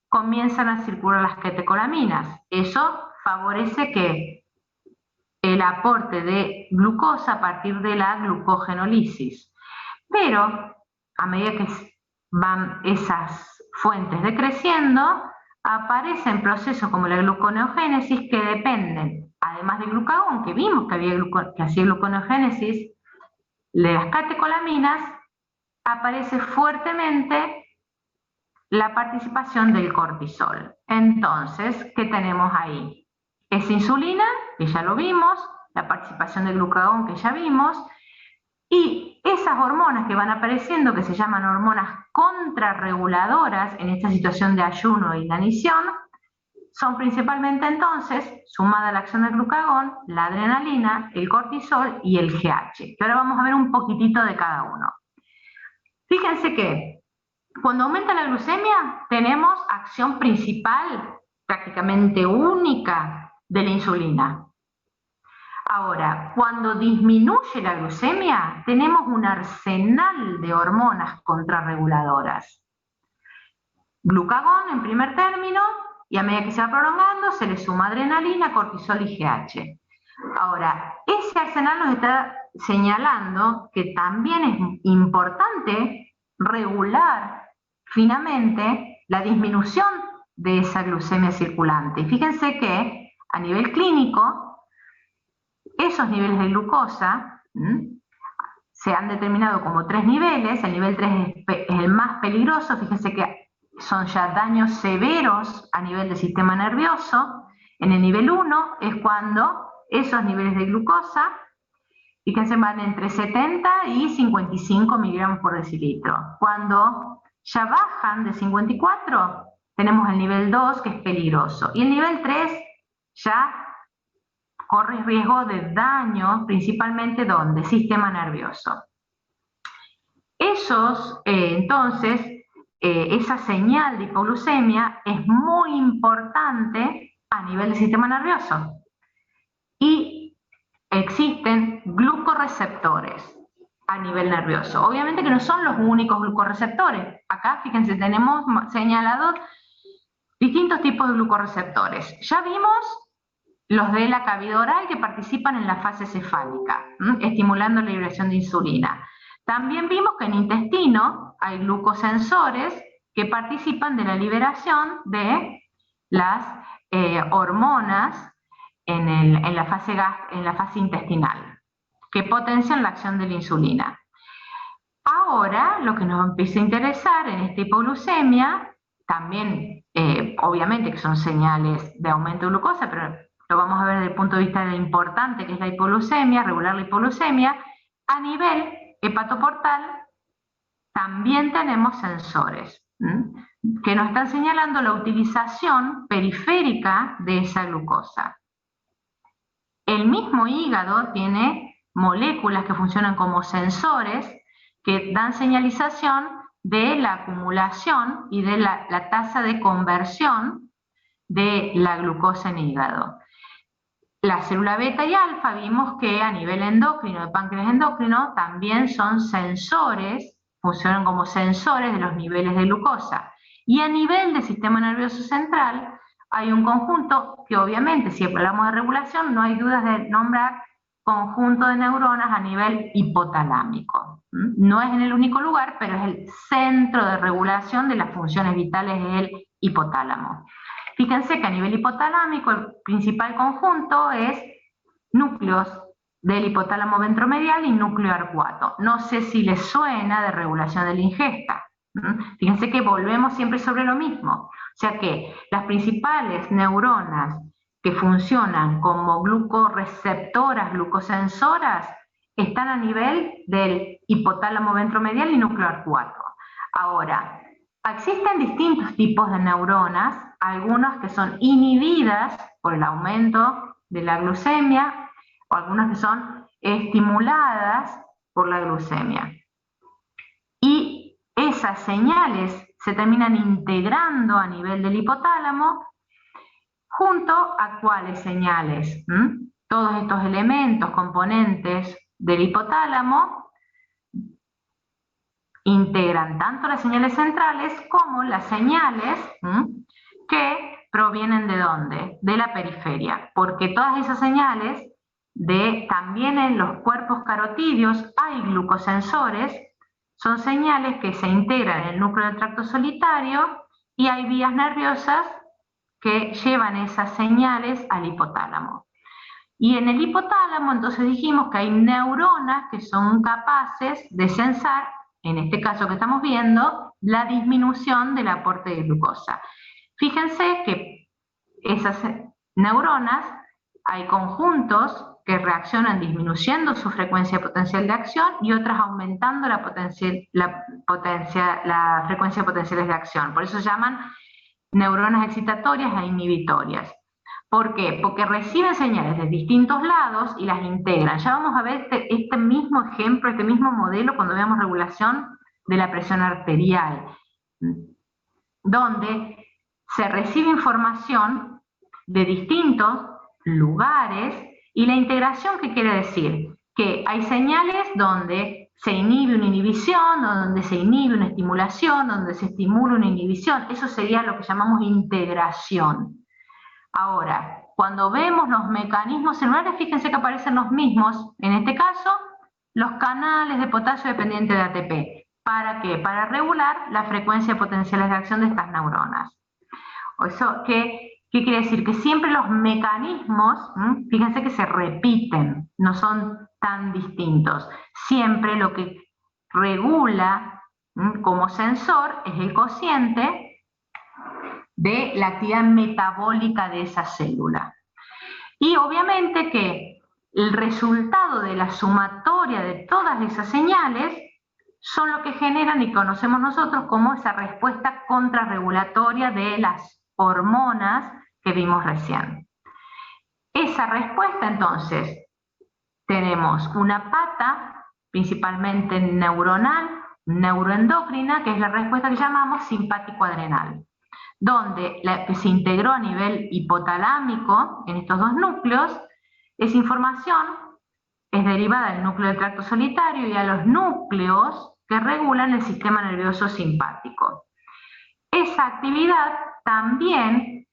comienzan a circular las catecolaminas. Eso favorece que el aporte de glucosa a partir de la glucogenólisis. Pero a medida que van esas fuentes decreciendo, aparecen procesos como la gluconeogénesis que dependen, además del glucagón, que vimos que hacía gluconeogénesis, de las catecolaminas, aparece fuertemente la participación del cortisol. Entonces, ¿qué tenemos ahí? Es insulina, que ya lo vimos, la participación del glucagón, que ya vimos, y esas hormonas que van apareciendo, que se llaman hormonas contrarreguladoras en esta situación de ayuno e inanición, son principalmente entonces, sumada a la acción del glucagón, la adrenalina, el cortisol y el GH, que ahora vamos a ver un poquitito de cada uno. Fíjense que cuando aumenta la glucemia tenemos acción principal, prácticamente única, de la insulina. Ahora, cuando disminuye la glucemia, tenemos un arsenal de hormonas contrarreguladoras. Glucagón en primer término, y a medida que se va prolongando se le suma adrenalina, cortisol y GH. Ahora, ese arsenal nos está señalando que también es importante regular finamente la disminución de esa glucemia circulante. Y fíjense que a nivel clínico, esos niveles de glucosa se han determinado como 3 niveles. El nivel 3 es el más peligroso. Fíjense que son ya daños severos a nivel del sistema nervioso. En el nivel 1 es cuando esos niveles de glucosa, fíjense, van entre 70 y 55 miligramos por decilitro. Cuando ya bajan de 54, tenemos el nivel 2, que es peligroso. Y el nivel 3 ya corre riesgo de daño, principalmente ¿dónde? Sistema nervioso. Entonces, esa señal de hipoglucemia es muy importante a nivel del sistema nervioso. Y existen glucorreceptores a nivel nervioso. Obviamente que no son los únicos glucorreceptores. Acá, fíjense, tenemos señalados distintos tipos de glucorreceptores. Ya vimos los de la cavidad oral que participan en la fase cefálica, estimulando la liberación de insulina. También vimos que en intestino hay glucosensores que participan de la liberación de las hormonas en la fase intestinal, que potencian la acción de la insulina. Ahora, lo que nos empieza a interesar en esta hipoglucemia, también obviamente que son señales de aumento de glucosa, pero lo vamos a ver desde el punto de vista de lo importante que es la hipoglucemia, regular la hipoglucemia. A nivel hepatoportal también tenemos sensores que nos están señalando la utilización periférica de esa glucosa. El mismo hígado tiene moléculas que funcionan como sensores que dan señalización de la acumulación y de la tasa de conversión de la glucosa en hígado. La célula beta y alfa vimos que a nivel endocrino, de páncreas endocrino, también son sensores, funcionan como sensores de los niveles de glucosa. Y a nivel del sistema nervioso central hay un conjunto que obviamente, si hablamos de regulación, no hay dudas de nombrar conjunto de neuronas a nivel hipotalámico. No es en el único lugar, pero es el centro de regulación de las funciones vitales del hipotálamo. Fíjense que a nivel hipotalámico el principal conjunto es núcleos del hipotálamo ventromedial y núcleo arcuato. No sé si les suena de regulación de la ingesta. Fíjense que volvemos siempre sobre lo mismo. O sea que las principales neuronas que funcionan como glucorreceptoras, glucosensoras, están a nivel del hipotálamo ventromedial y núcleo arcuato. Ahora, existen distintos tipos de neuronas, algunas que son inhibidas por el aumento de la glucemia, o algunas que son estimuladas por la glucemia. Y esas señales se terminan integrando a nivel del hipotálamo, junto a cuáles señales. Todos estos elementos, componentes del hipotálamo, integran tanto las señales centrales como las señales que provienen ¿de dónde? De la periferia, porque todas esas señales, también en los cuerpos carotídeos hay glucosensores, son señales que se integran en el núcleo del tracto solitario y hay vías nerviosas que llevan esas señales al hipotálamo. Y en el hipotálamo entonces dijimos que hay neuronas que son capaces de sensar, en este caso que estamos viendo, la disminución del aporte de glucosa. Fíjense que esas neuronas, hay conjuntos que reaccionan disminuyendo su frecuencia potencial de acción y otras aumentando la frecuencia potenciales de acción. Por eso se llaman neuronas excitatorias e inhibitorias. ¿Por qué? Porque reciben señales de distintos lados y las integran. Ya vamos a ver este mismo ejemplo, este mismo modelo cuando veamos regulación de la presión arterial, donde se recibe información de distintos lugares y la integración, ¿qué quiere decir? Que hay señales donde se inhibe una inhibición, donde se inhibe una estimulación, donde se estimula una inhibición. Eso sería lo que llamamos integración. Ahora, cuando vemos los mecanismos celulares, fíjense que aparecen los mismos, en este caso, los canales de potasio dependientes de ATP. ¿Para qué? Para regular la frecuencia potenciales de acción de estas neuronas. Eso, ¿qué quiere decir? Que siempre los mecanismos, fíjense que se repiten, no son tan distintos. Siempre lo que regula como sensor es el cociente de la actividad metabólica de esa célula. Y obviamente que el resultado de la sumatoria de todas esas señales son lo que generan y conocemos nosotros como esa respuesta contrarregulatoria de las hormonas que vimos recién. Esa respuesta, entonces, tenemos una pata principalmente neuronal, neuroendocrina, que es la respuesta que llamamos simpático-adrenal, donde que se integró a nivel hipotalámico en estos dos núcleos. Esa información es derivada del núcleo del tracto solitario y a los núcleos que regulan el sistema nervioso simpático. A esa actividad también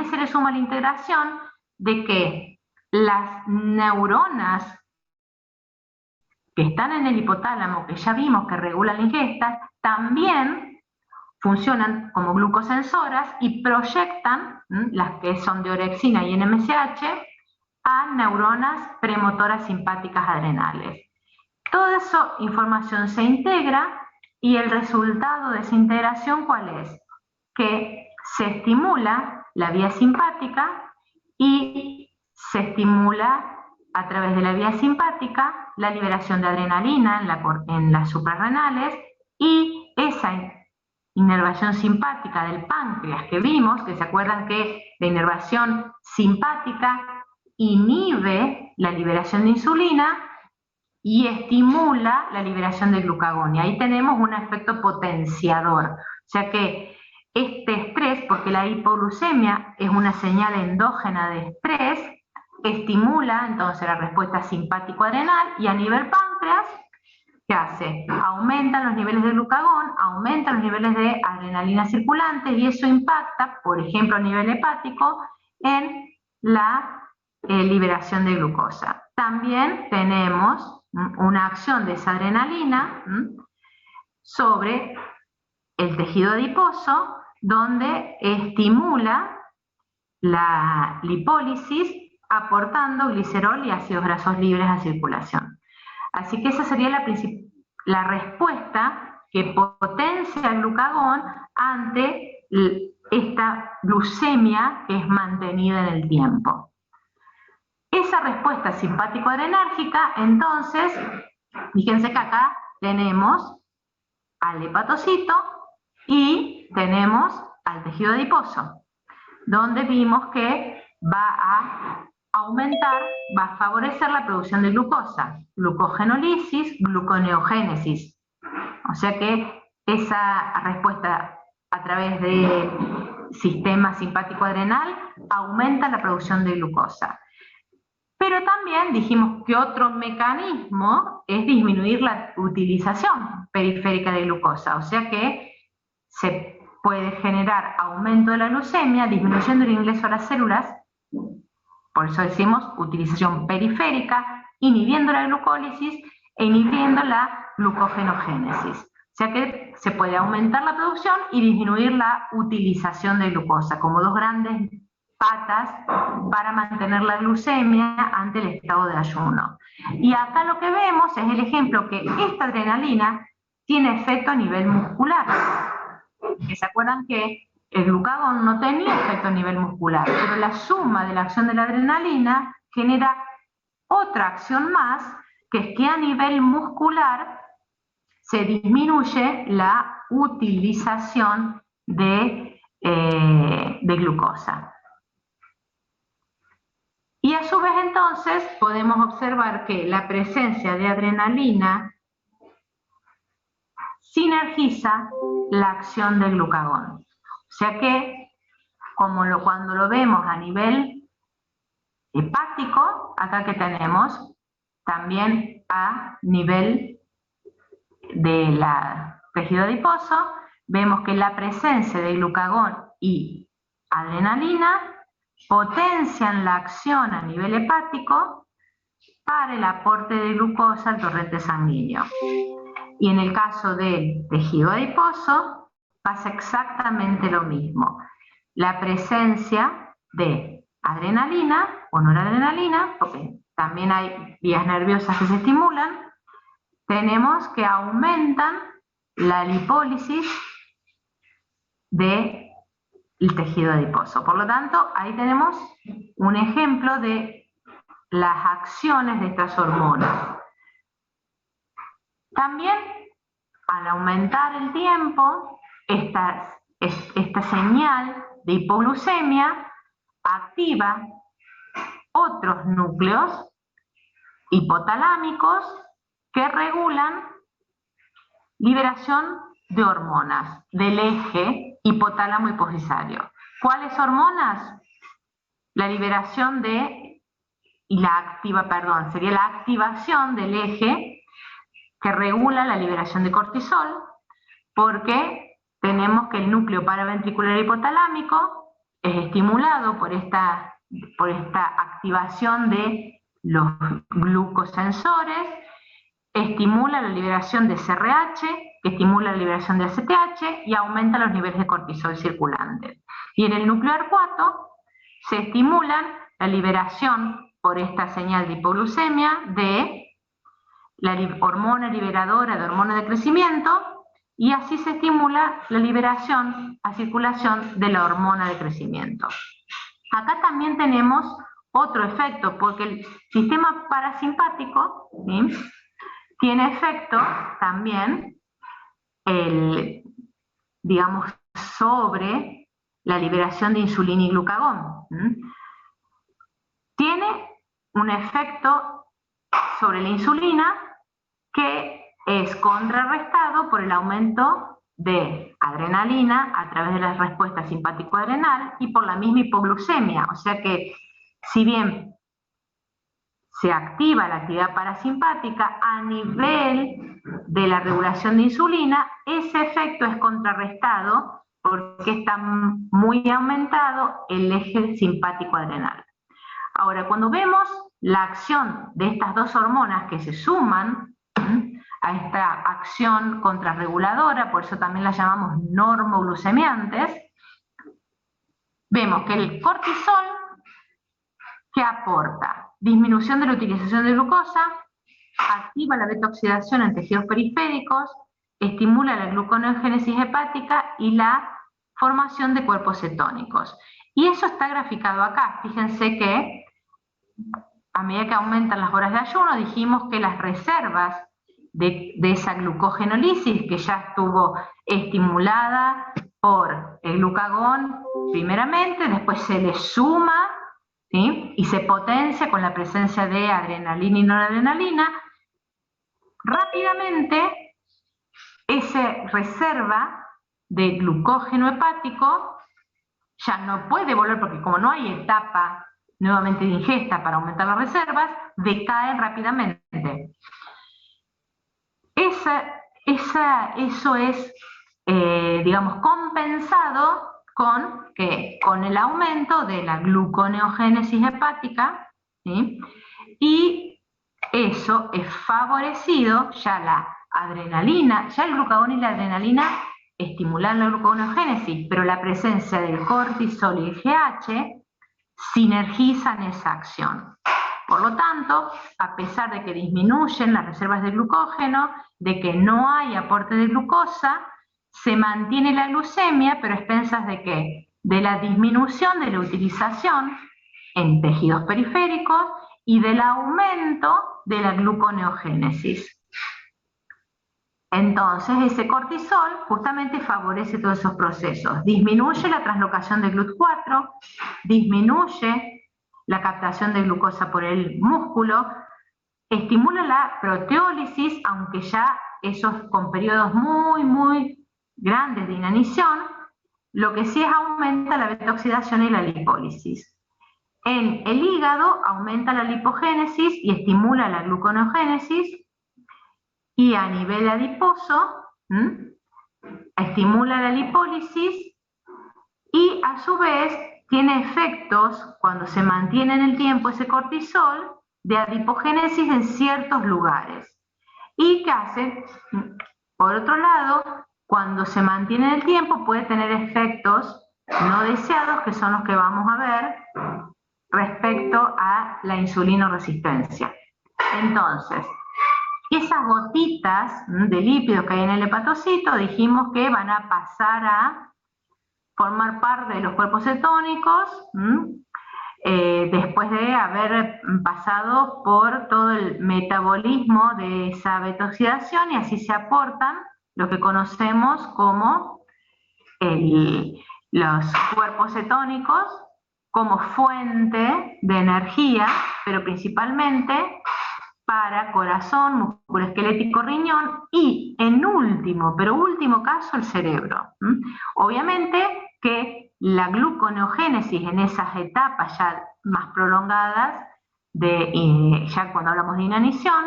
se le suma la integración de que las neuronas que están en el hipotálamo, que ya vimos que regulan la ingesta, también funcionan como glucosensoras y proyectan, las que son de orexina y NMSH, a neuronas premotoras simpáticas adrenales. Toda esa información se integra y el resultado de esa integración, ¿cuál es? Que se estimula la vía simpática y se estimula a través de la vía simpática la liberación de adrenalina en las suprarrenales, y esa inervación simpática del páncreas que vimos, que se acuerdan que la inervación simpática inhibe la liberación de insulina y estimula la liberación de glucagón. Y ahí tenemos un efecto potenciador. O sea que este estrés, porque la hipoglucemia es una señal endógena de estrés, estimula entonces la respuesta simpático-adrenal, y a nivel páncreas, ¿qué hace? Aumentan los niveles de glucagón, aumentan los niveles de adrenalina circulante, y eso impacta, por ejemplo, a nivel hepático, en la liberación de glucosa. También tenemos una acción de esa adrenalina sobre el tejido adiposo, donde estimula la lipólisis, aportando glicerol y ácidos grasos libres a circulación. Así que esa sería la respuesta que potencia el glucagón ante esta glucemia que es mantenida en el tiempo. Esa respuesta simpático-adrenérgica, entonces, fíjense que acá tenemos al hepatocito y tenemos al tejido adiposo, donde vimos que va a aumentar, va a favorecer la producción de glucosa, glucogenólisis, gluconeogénesis. O sea que esa respuesta a través del sistema simpático-adrenal aumenta la producción de glucosa. Pero también dijimos que otro mecanismo es disminuir la utilización periférica de glucosa, o sea que se puede generar aumento de la glucemia, disminuyendo el ingreso a las células, por eso decimos utilización periférica, inhibiendo la glucólisis e inhibiendo la glucogenogénesis. sea que se puede aumentar la producción y disminuir la utilización de glucosa, como dos grandes patas para mantener la glucemia ante el estado de ayuno. Y acá lo que vemos es el ejemplo que esta adrenalina tiene efecto a nivel muscular. Que se acuerdan que el glucagón no tenía efecto a nivel muscular, pero la suma de la acción de la adrenalina genera otra acción más, que es que a nivel muscular se disminuye la utilización de glucosa. Y a su vez entonces podemos observar que la presencia de adrenalina sinergiza la acción del glucagón. O sea que, cuando lo vemos a nivel hepático, acá que tenemos, también a nivel de la tejido adiposo, vemos que la presencia de glucagón y adrenalina potencian la acción a nivel hepático para el aporte de glucosa al torrente sanguíneo. Y en el caso del tejido adiposo pasa exactamente lo mismo. La presencia de adrenalina o noradrenalina, porque también hay vías nerviosas que se estimulan, tenemos que aumentan la lipólisis del tejido adiposo. Por lo tanto, ahí tenemos un ejemplo de las acciones de estas hormonas. También, al aumentar el tiempo, esta señal de hipoglucemia activa otros núcleos hipotalámicos que regulan liberación de hormonas del eje hipotálamo hipofisario. ¿Cuáles hormonas? La liberación sería la activación del eje que regula la liberación de cortisol, porque tenemos que el núcleo paraventricular hipotalámico es estimulado por esta activación de los glucosensores, estimula la liberación de CRH, que estimula la liberación de ACTH y aumenta los niveles de cortisol circulante. Y en el núcleo arcuato se estimulan la liberación por esta señal de hipoglucemia de la hormona liberadora de hormona de crecimiento, y así se estimula la liberación a circulación de la hormona de crecimiento. Acá también tenemos otro efecto, porque el sistema parasimpático, ¿sí?, tiene efecto también sobre la liberación de insulina y glucagón. Tiene un efecto sobre la insulina que es contrarrestado por el aumento de adrenalina a través de la respuesta simpático-adrenal y por la misma hipoglucemia. O sea que, si bien se activa la actividad parasimpática a nivel de la regulación de insulina, ese efecto es contrarrestado porque está muy aumentado el eje simpático-adrenal. Ahora, cuando vemos la acción de estas dos hormonas que se suman a esta acción contrarreguladora, por eso también las llamamos normoglucemiantes, vemos que el cortisol, ¿qué aporta? Disminución de la utilización de glucosa, activa la beta-oxidación en tejidos periféricos, estimula la gluconeogénesis hepática y la formación de cuerpos cetónicos. Y eso está graficado acá. Fíjense que a medida que aumentan las horas de ayuno, dijimos que las reservas de esa glucogenólisis, que ya estuvo estimulada por el glucagón primeramente, después se le suma, ¿sí?, y se potencia con la presencia de adrenalina y noradrenalina, rápidamente esa reserva de glucógeno hepático ya no puede volver, porque como no hay etapa nuevamente de ingesta para aumentar las reservas, decaen rápidamente. Eso es, compensado con el aumento de la gluconeogénesis hepática, ¿sí?, y eso es favorecido, ya la adrenalina. Ya el glucagón y la adrenalina estimulan la gluconeogénesis, pero la presencia del cortisol y el GH sinergizan esa acción. Por lo tanto, a pesar de que disminuyen las reservas de glucógeno, de que no hay aporte de glucosa, se mantiene la glucemia, pero a expensas de ¿qué? De la disminución de la utilización en tejidos periféricos y del aumento de la gluconeogénesis. Entonces, ese cortisol justamente favorece todos esos procesos. Disminuye la translocación de GLUT4, disminuye la captación de glucosa por el músculo, estimula la proteólisis, aunque ya esos con periodos muy grandes de inanición, lo que sí es aumenta la beta-oxidación y la lipólisis. En el hígado aumenta la lipogénesis y estimula la gluconeogénesis, y a nivel adiposo estimula la lipólisis y a su vez tiene efectos, cuando se mantiene en el tiempo ese cortisol, de adipogénesis en ciertos lugares. Y que hace, por otro lado, cuando se mantiene en el tiempo puede tener efectos no deseados, que son los que vamos a ver respecto a la insulinoresistencia. Entonces, esas gotitas de lípidos que hay en el hepatocito, dijimos que van a pasar a formar parte de los cuerpos cetónicos, después de haber pasado por todo el metabolismo de esa beta-oxidación, y así se aportan lo que conocemos como los cuerpos cetónicos como fuente de energía, pero principalmente para corazón, músculo esquelético, riñón y en último, pero último caso, el cerebro. Obviamente que la gluconeogénesis en esas etapas ya más prolongadas, ya cuando hablamos de inanición,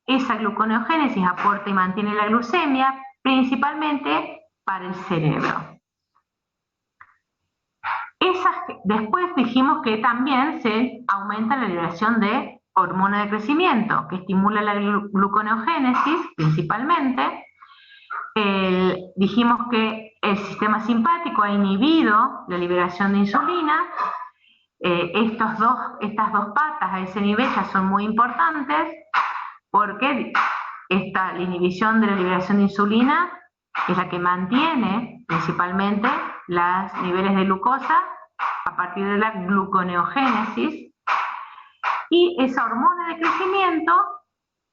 esa gluconeogénesis aporta y mantiene la glucemia, principalmente para el cerebro. Después dijimos que también se aumenta la liberación de hormona de crecimiento, que estimula la gluconeogénesis principalmente. Dijimos que el sistema simpático ha inhibido la liberación de insulina. Estas dos patas a ese nivel ya son muy importantes, porque la inhibición de la liberación de insulina es la que mantiene principalmente los niveles de glucosa a partir de la gluconeogénesis, y esa hormona de crecimiento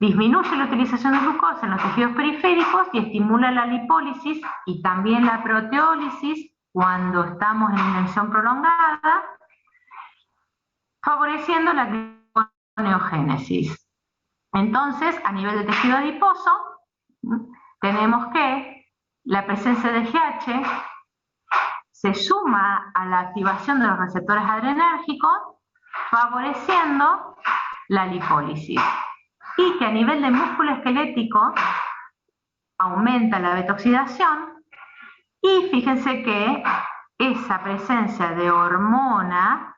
disminuye la utilización de glucosa en los tejidos periféricos y estimula la lipólisis y también la proteólisis cuando estamos en inanición prolongada, favoreciendo la gluconeogénesis. Entonces, a nivel de tejido adiposo, tenemos que la presencia de GH se suma a la activación de los receptores adrenérgicos, favoreciendo la lipólisis. Y que a nivel de músculo esquelético aumenta la beta-oxidación, y fíjense que esa presencia de hormona,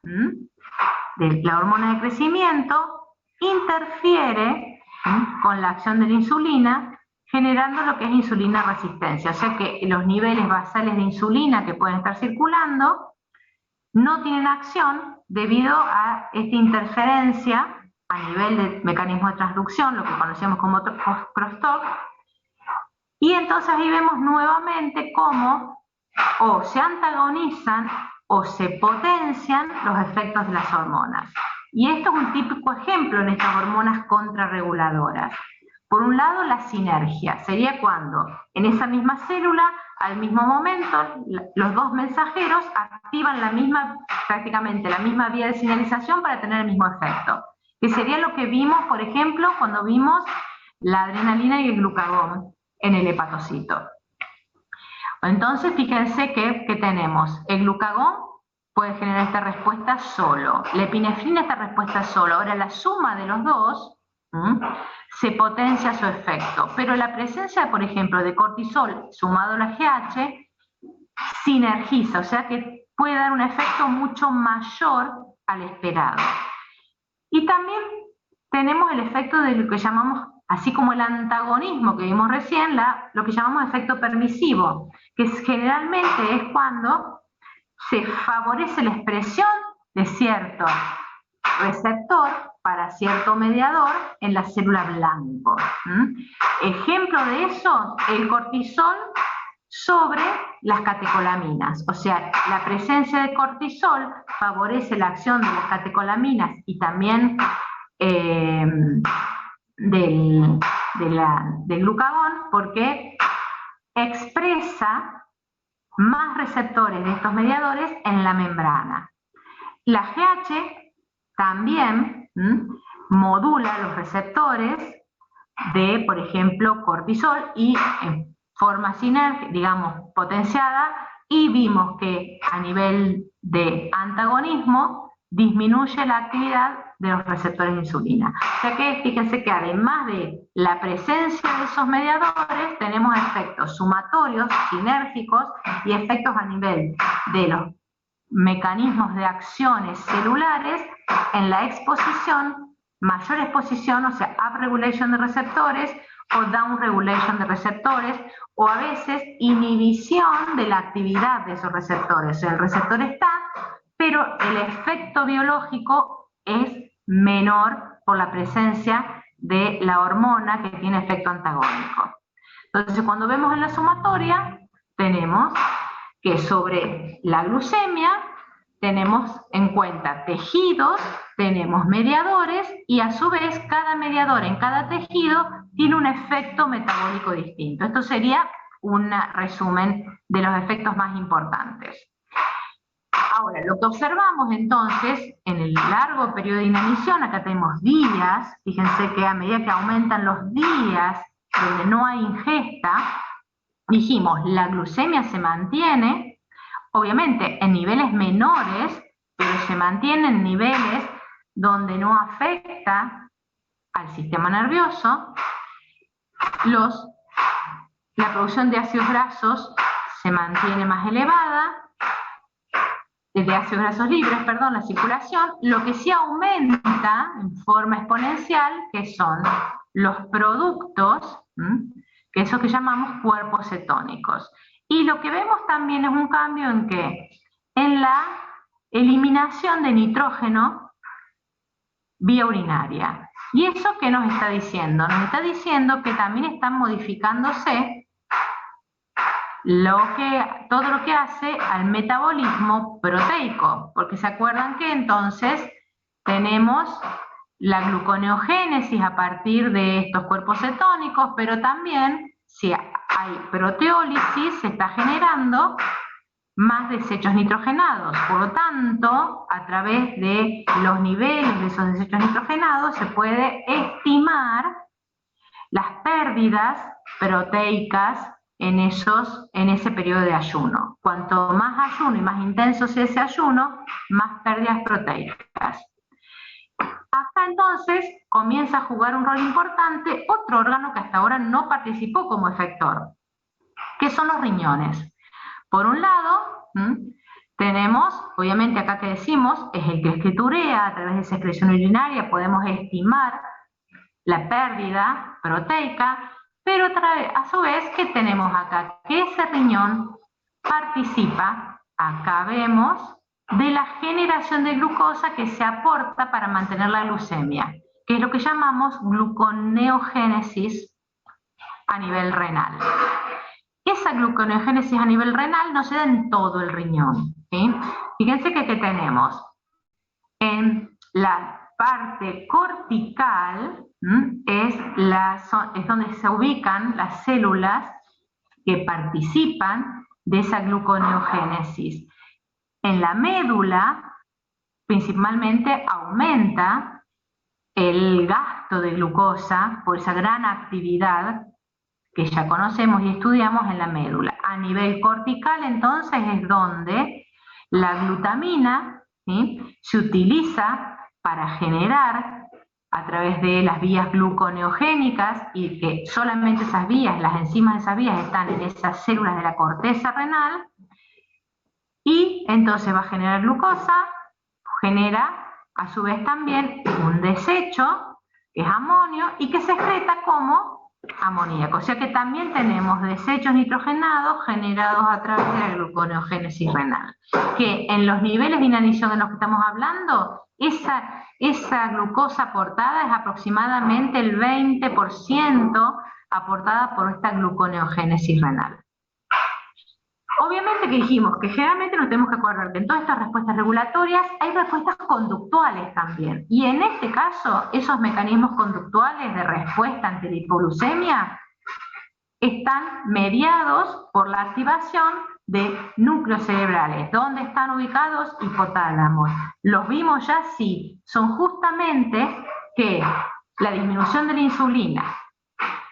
de la hormona de crecimiento, interfiere con la acción de la insulina, generando lo que es insulina resistencia. O sea que los niveles basales de insulina que pueden estar circulando no tienen acción debido a esta interferencia a nivel de mecanismo de transducción, lo que conocemos como crosstalk, y entonces ahí vemos nuevamente cómo o se antagonizan o se potencian los efectos de las hormonas. Y esto es un típico ejemplo en estas hormonas contrarreguladoras. Por un lado, la sinergia sería cuando en esa misma célula, al mismo momento, los dos mensajeros activan prácticamente la misma vía de señalización para tener el mismo efecto, que sería lo que vimos, por ejemplo, cuando vimos la adrenalina y el glucagón en el hepatocito. Entonces, fíjense que tenemos el glucagón puede generar esta respuesta solo, la epinefrina esta respuesta solo. Ahora, la suma de los dos se potencia su efecto, pero la presencia, por ejemplo, de cortisol sumado a la GH sinergiza, o sea que puede dar un efecto mucho mayor al esperado. Y también tenemos el efecto de lo que llamamos así como el antagonismo que vimos recién, lo que llamamos efecto permisivo, que generalmente es cuando se favorece la expresión de cierto receptor para cierto mediador en la célula blanco. Ejemplo de eso, el cortisol sobre las catecolaminas, o sea, la presencia de cortisol favorece la acción de las catecolaminas y también del glucagón, porque expresa más receptores de estos mediadores en la membrana. La GH también modula los receptores de, por ejemplo, cortisol y en forma sinérgica, digamos, potenciada, y vimos que a nivel de antagonismo disminuye la actividad de los receptores de insulina. O sea que fíjense que además de la presencia de esos mediadores, tenemos efectos sumatorios, sinérgicos y efectos a nivel de los mecanismos de acciones celulares en la exposición, mayor exposición, o sea, upregulation de receptores o downregulation de receptores, o a veces inhibición de la actividad de esos receptores. O sea, el receptor está, pero el efecto biológico es menor por la presencia de la hormona que tiene efecto antagónico. Entonces, cuando vemos en la sumatoria, tenemos que sobre la glucemia tenemos en cuenta tejidos, tenemos mediadores y a su vez cada mediador en cada tejido tiene un efecto metabólico distinto. Esto sería un resumen de los efectos más importantes. Ahora, lo que observamos entonces en el largo periodo de inanición, acá tenemos días, fíjense que a medida que aumentan los días donde no hay ingesta, dijimos, la glucemia se mantiene, obviamente en niveles menores, pero se mantiene en niveles donde no afecta al sistema nervioso. La producción de ácidos grasos se mantiene más elevada, de ácidos grasos libres, perdón, la circulación. Lo que sí aumenta en forma exponencial, que son los productos, que es eso que llamamos cuerpos cetónicos. Y lo que vemos también es un cambio en que en la eliminación de nitrógeno vía urinaria. ¿Y eso qué nos está diciendo? Nos está diciendo que también están modificándose todo lo que hace al metabolismo proteico, porque se acuerdan que entonces tenemos la gluconeogénesis a partir de estos cuerpos cetónicos, pero también si hay proteólisis se está generando más desechos nitrogenados. Por lo tanto, a través de los niveles de esos desechos nitrogenados se puede estimar las pérdidas proteicas en ese periodo de ayuno. Cuanto más ayuno y más intenso sea ese ayuno, más pérdidas proteicas. Acá entonces comienza a jugar un rol importante otro órgano que hasta ahora no participó como efector, que son los riñones. Por un lado, tenemos, obviamente acá que decimos, es el que escriturea, a través de secreción urinaria podemos estimar la pérdida proteica, pero a su vez, ¿qué tenemos acá? Que ese riñón participa, acá vemos, de la generación de glucosa que se aporta para mantener la glucemia, que es lo que llamamos gluconeogénesis a nivel renal. Esa gluconeogénesis a nivel renal no se da en todo el riñón, ¿sí? Fíjense que tenemos en la parte cortical, es donde se ubican las células que participan de esa gluconeogénesis. En la médula, principalmente, aumenta el gasto de glucosa por esa gran actividad que ya conocemos y estudiamos en la médula. A nivel cortical, entonces, es donde la glutamina, ¿sí?, se utiliza para generar a través de las vías gluconeogénicas, y que solamente esas vías, las enzimas de esas vías están en esas células de la corteza renal, y entonces va a generar glucosa, genera a su vez también un desecho que es amonio, y que se excreta como amoníaco. O sea que también tenemos desechos nitrogenados generados a través de la gluconeogénesis renal. Que en los niveles de inanición de los que estamos hablando, esa glucosa aportada es aproximadamente el 20% aportada por esta gluconeogénesis renal. Obviamente que dijimos que generalmente nos tenemos que acordar que en todas estas respuestas regulatorias hay respuestas conductuales también. Y en este caso, esos mecanismos conductuales de respuesta ante la hipoglucemia están mediados por la activación de núcleos cerebrales. ¿Dónde están ubicados? Hipotálamos. ¿Los vimos ya? Sí. Son justamente que la disminución de la insulina,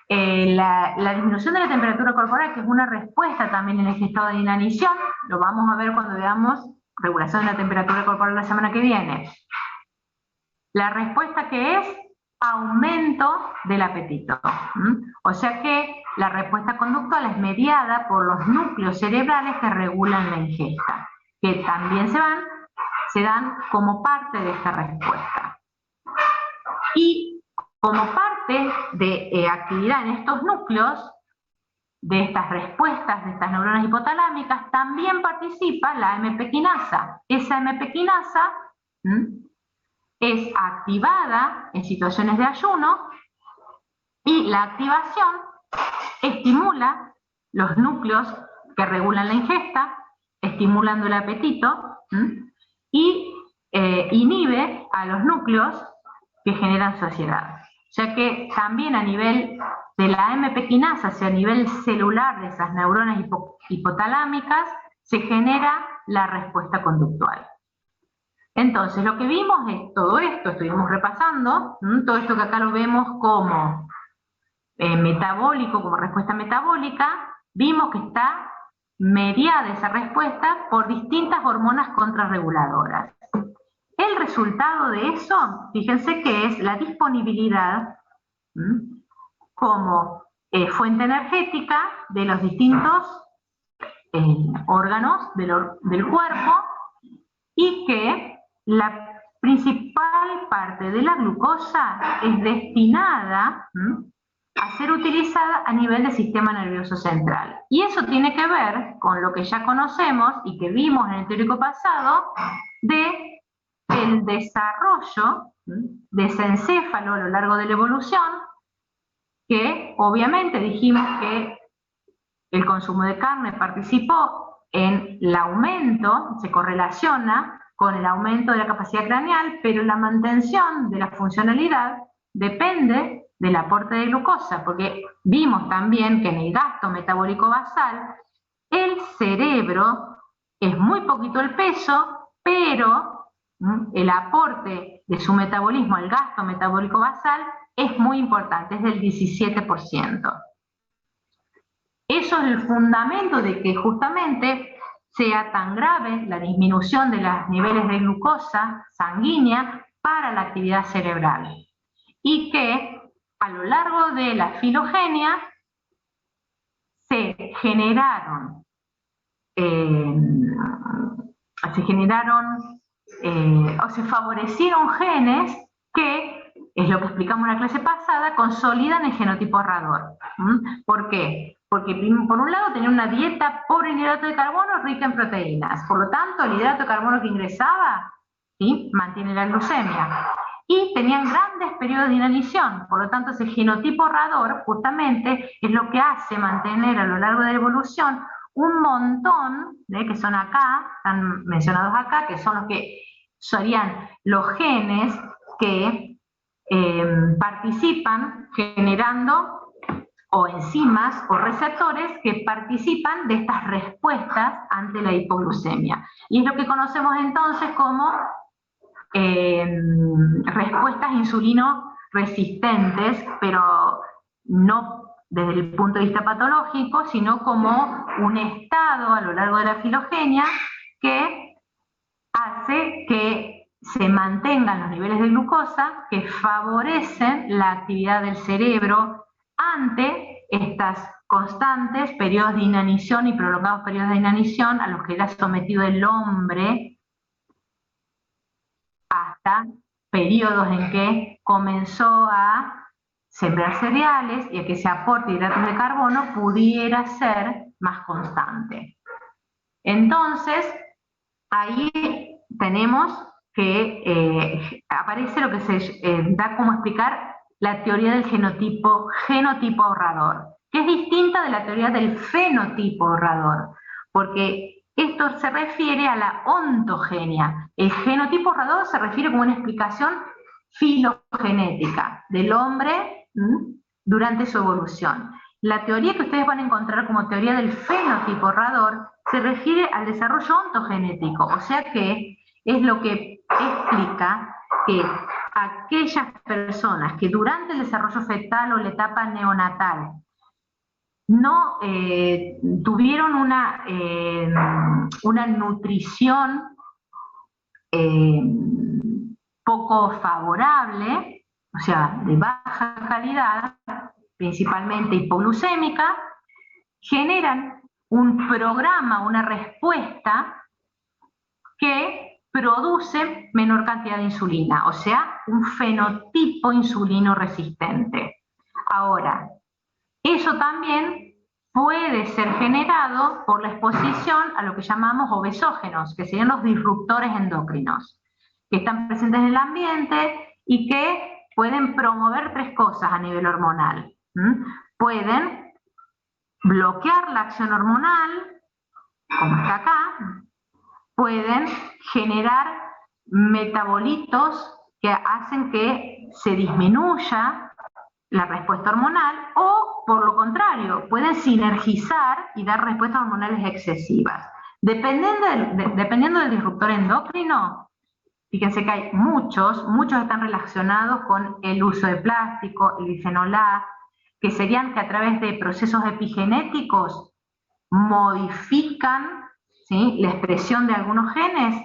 la disminución de la temperatura corporal, que es una respuesta también en este estado de inanición, lo vamos a ver cuando veamos regulación de la temperatura corporal la semana que viene. La respuesta que es aumento del apetito. O sea que la respuesta conductual es mediada por los núcleos cerebrales que regulan la ingesta, que también se dan como parte de esta respuesta. Y como parte de actividad en estos núcleos, de estas respuestas de estas neuronas hipotalámicas, también participa la AMP quinasa. Esa AMP quinasa es activada en situaciones de ayuno y la activación estimula los núcleos que regulan la ingesta, estimulando el apetito, y inhibe a los núcleos que generan saciedad. O sea que también a nivel de la AMP quinasa, o sea, a nivel celular de esas neuronas hipotalámicas, se genera la respuesta conductual. Entonces, lo que vimos es todo esto, estuvimos repasando, todo esto que acá lo vemos como metabólico, como respuesta metabólica, vimos que está mediada esa respuesta por distintas hormonas contrarreguladoras. El resultado de eso, fíjense que es la disponibilidad como fuente energética de los distintos órganos del cuerpo, y que la principal parte de la glucosa es destinada a ser utilizada a nivel del sistema nervioso central. Y eso tiene que ver con lo que ya conocemos y que vimos en el teórico pasado de el desarrollo de ese encéfalo a lo largo de la evolución, que obviamente dijimos que el consumo de carne participó en el aumento, se correlaciona con el aumento de la capacidad craneal, pero la mantención de la funcionalidad depende del aporte de glucosa, porque vimos también que en el gasto metabólico basal, el cerebro es muy poquito el peso, pero el aporte de su metabolismo al gasto metabólico basal es muy importante, es del 17%. Eso es el fundamento de que justamente sea tan grave la disminución de los niveles de glucosa sanguínea para la actividad cerebral. Y que a lo largo de la filogenia se generaron o se favorecieron genes que, es lo que explicamos en la clase pasada, consolidan el genotipo errador. ¿Por qué? Porque por un lado tenía una dieta pobre en hidrato de carbono, rica en proteínas. Por lo tanto, el hidrato de carbono que ingresaba, ¿sí?, mantiene la glucemia. Y tenían grandes periodos de inanición. Por lo tanto, ese genotipo errador justamente es lo que hace mantener a lo largo de la evolución un montón, que son acá, están mencionados acá, que son los que serían los genes que participan generando o enzimas o receptores que participan de estas respuestas ante la hipoglucemia. Y es lo que conocemos entonces como respuestas insulino resistentes, pero no desde el punto de vista patológico, sino como un estado a lo largo de la filogenia que hace que se mantengan los niveles de glucosa que favorecen la actividad del cerebro ante estas constantes periodos de inanición y prolongados periodos de inanición a los que era sometido el hombre hasta periodos en que comenzó a sembrar cereales y a que ese aporte de hidratos de carbono pudiera ser más constante. Entonces, ahí tenemos que aparece lo que se da como explicar la teoría del genotipo ahorrador, que es distinta de la teoría del fenotipo ahorrador, porque esto se refiere a la ontogenia. El genotipo ahorrador se refiere como una explicación filogenética del hombre durante su evolución. La teoría que ustedes van a encontrar como teoría del fenotipo ahorrador se refiere al desarrollo ontogenético, o sea que es lo que explica que aquellas personas que durante el desarrollo fetal o la etapa neonatal no tuvieron una nutrición poco favorable, o sea, de baja calidad, principalmente hipoglucémica, generan un programa, una respuesta que produce menor cantidad de insulina, o sea, un fenotipo insulino resistente. Ahora, eso también puede ser generado por la exposición a lo que llamamos obesógenos, que serían los disruptores endocrinos, que están presentes en el ambiente y que pueden promover tres cosas a nivel hormonal. Pueden bloquear la acción hormonal, como está acá, pueden generar metabolitos que hacen que se disminuya la respuesta hormonal o, por lo contrario, pueden sinergizar y dar respuestas hormonales excesivas. Dependiendo del disruptor endocrino, fíjense que hay muchos están relacionados con el uso de plástico, el bisfenol A, que serían que a través de procesos epigenéticos modifican, ¿sí?, la expresión de algunos genes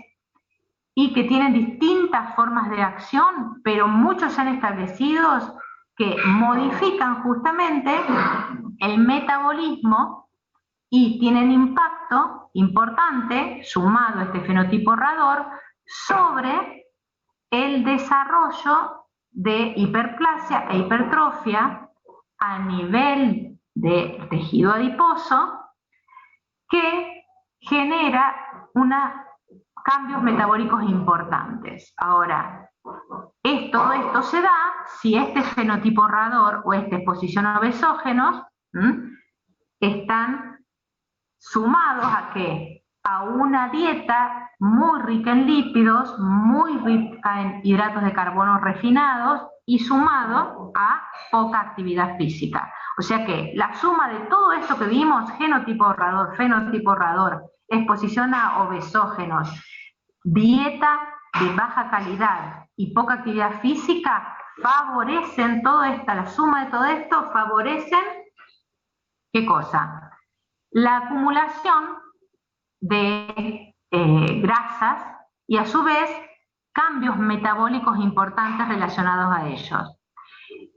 y que tienen distintas formas de acción, pero muchos se han establecido que modifican justamente el metabolismo y tienen impacto importante, sumado a este fenotipo ahorrador, sobre el desarrollo de hiperplasia e hipertrofia a nivel de tejido adiposo, que genera cambios metabólicos importantes. Ahora, todo esto se da si este fenotipo ahorrador o esta exposición a obesógenos están sumados a ¿qué? A una dieta muy rica en lípidos, muy rica en hidratos de carbono refinados y sumado a poca actividad física. O sea que la suma de todo esto que vimos, genotipo ahorrador, fenotipo ahorrador, exposición a obesógenos, dieta de baja calidad y poca actividad física, favorecen la suma de todo esto favorecen, ¿qué cosa? La acumulación de grasas y a su vez cambios metabólicos importantes relacionados a ellos.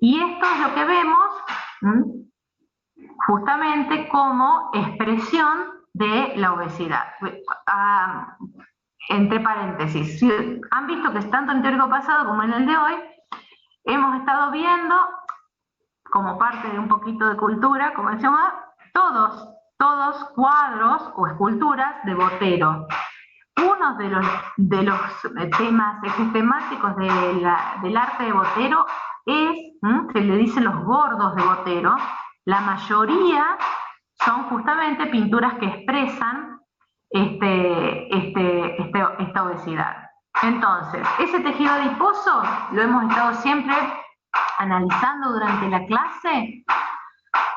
Y esto es lo que vemos justamente como expresión de la obesidad. Entre paréntesis, si han visto que tanto en el teórico pasado como en el de hoy, hemos estado viendo, como parte de un poquito de cultura, como decíamos, todos cuadros o esculturas de Botero. Uno de los temas sistemáticos del arte de Botero se le dicen los gordos de Botero. La mayoría son justamente pinturas que expresan esta obesidad. Entonces, ese tejido adiposo lo hemos estado siempre analizando durante la clase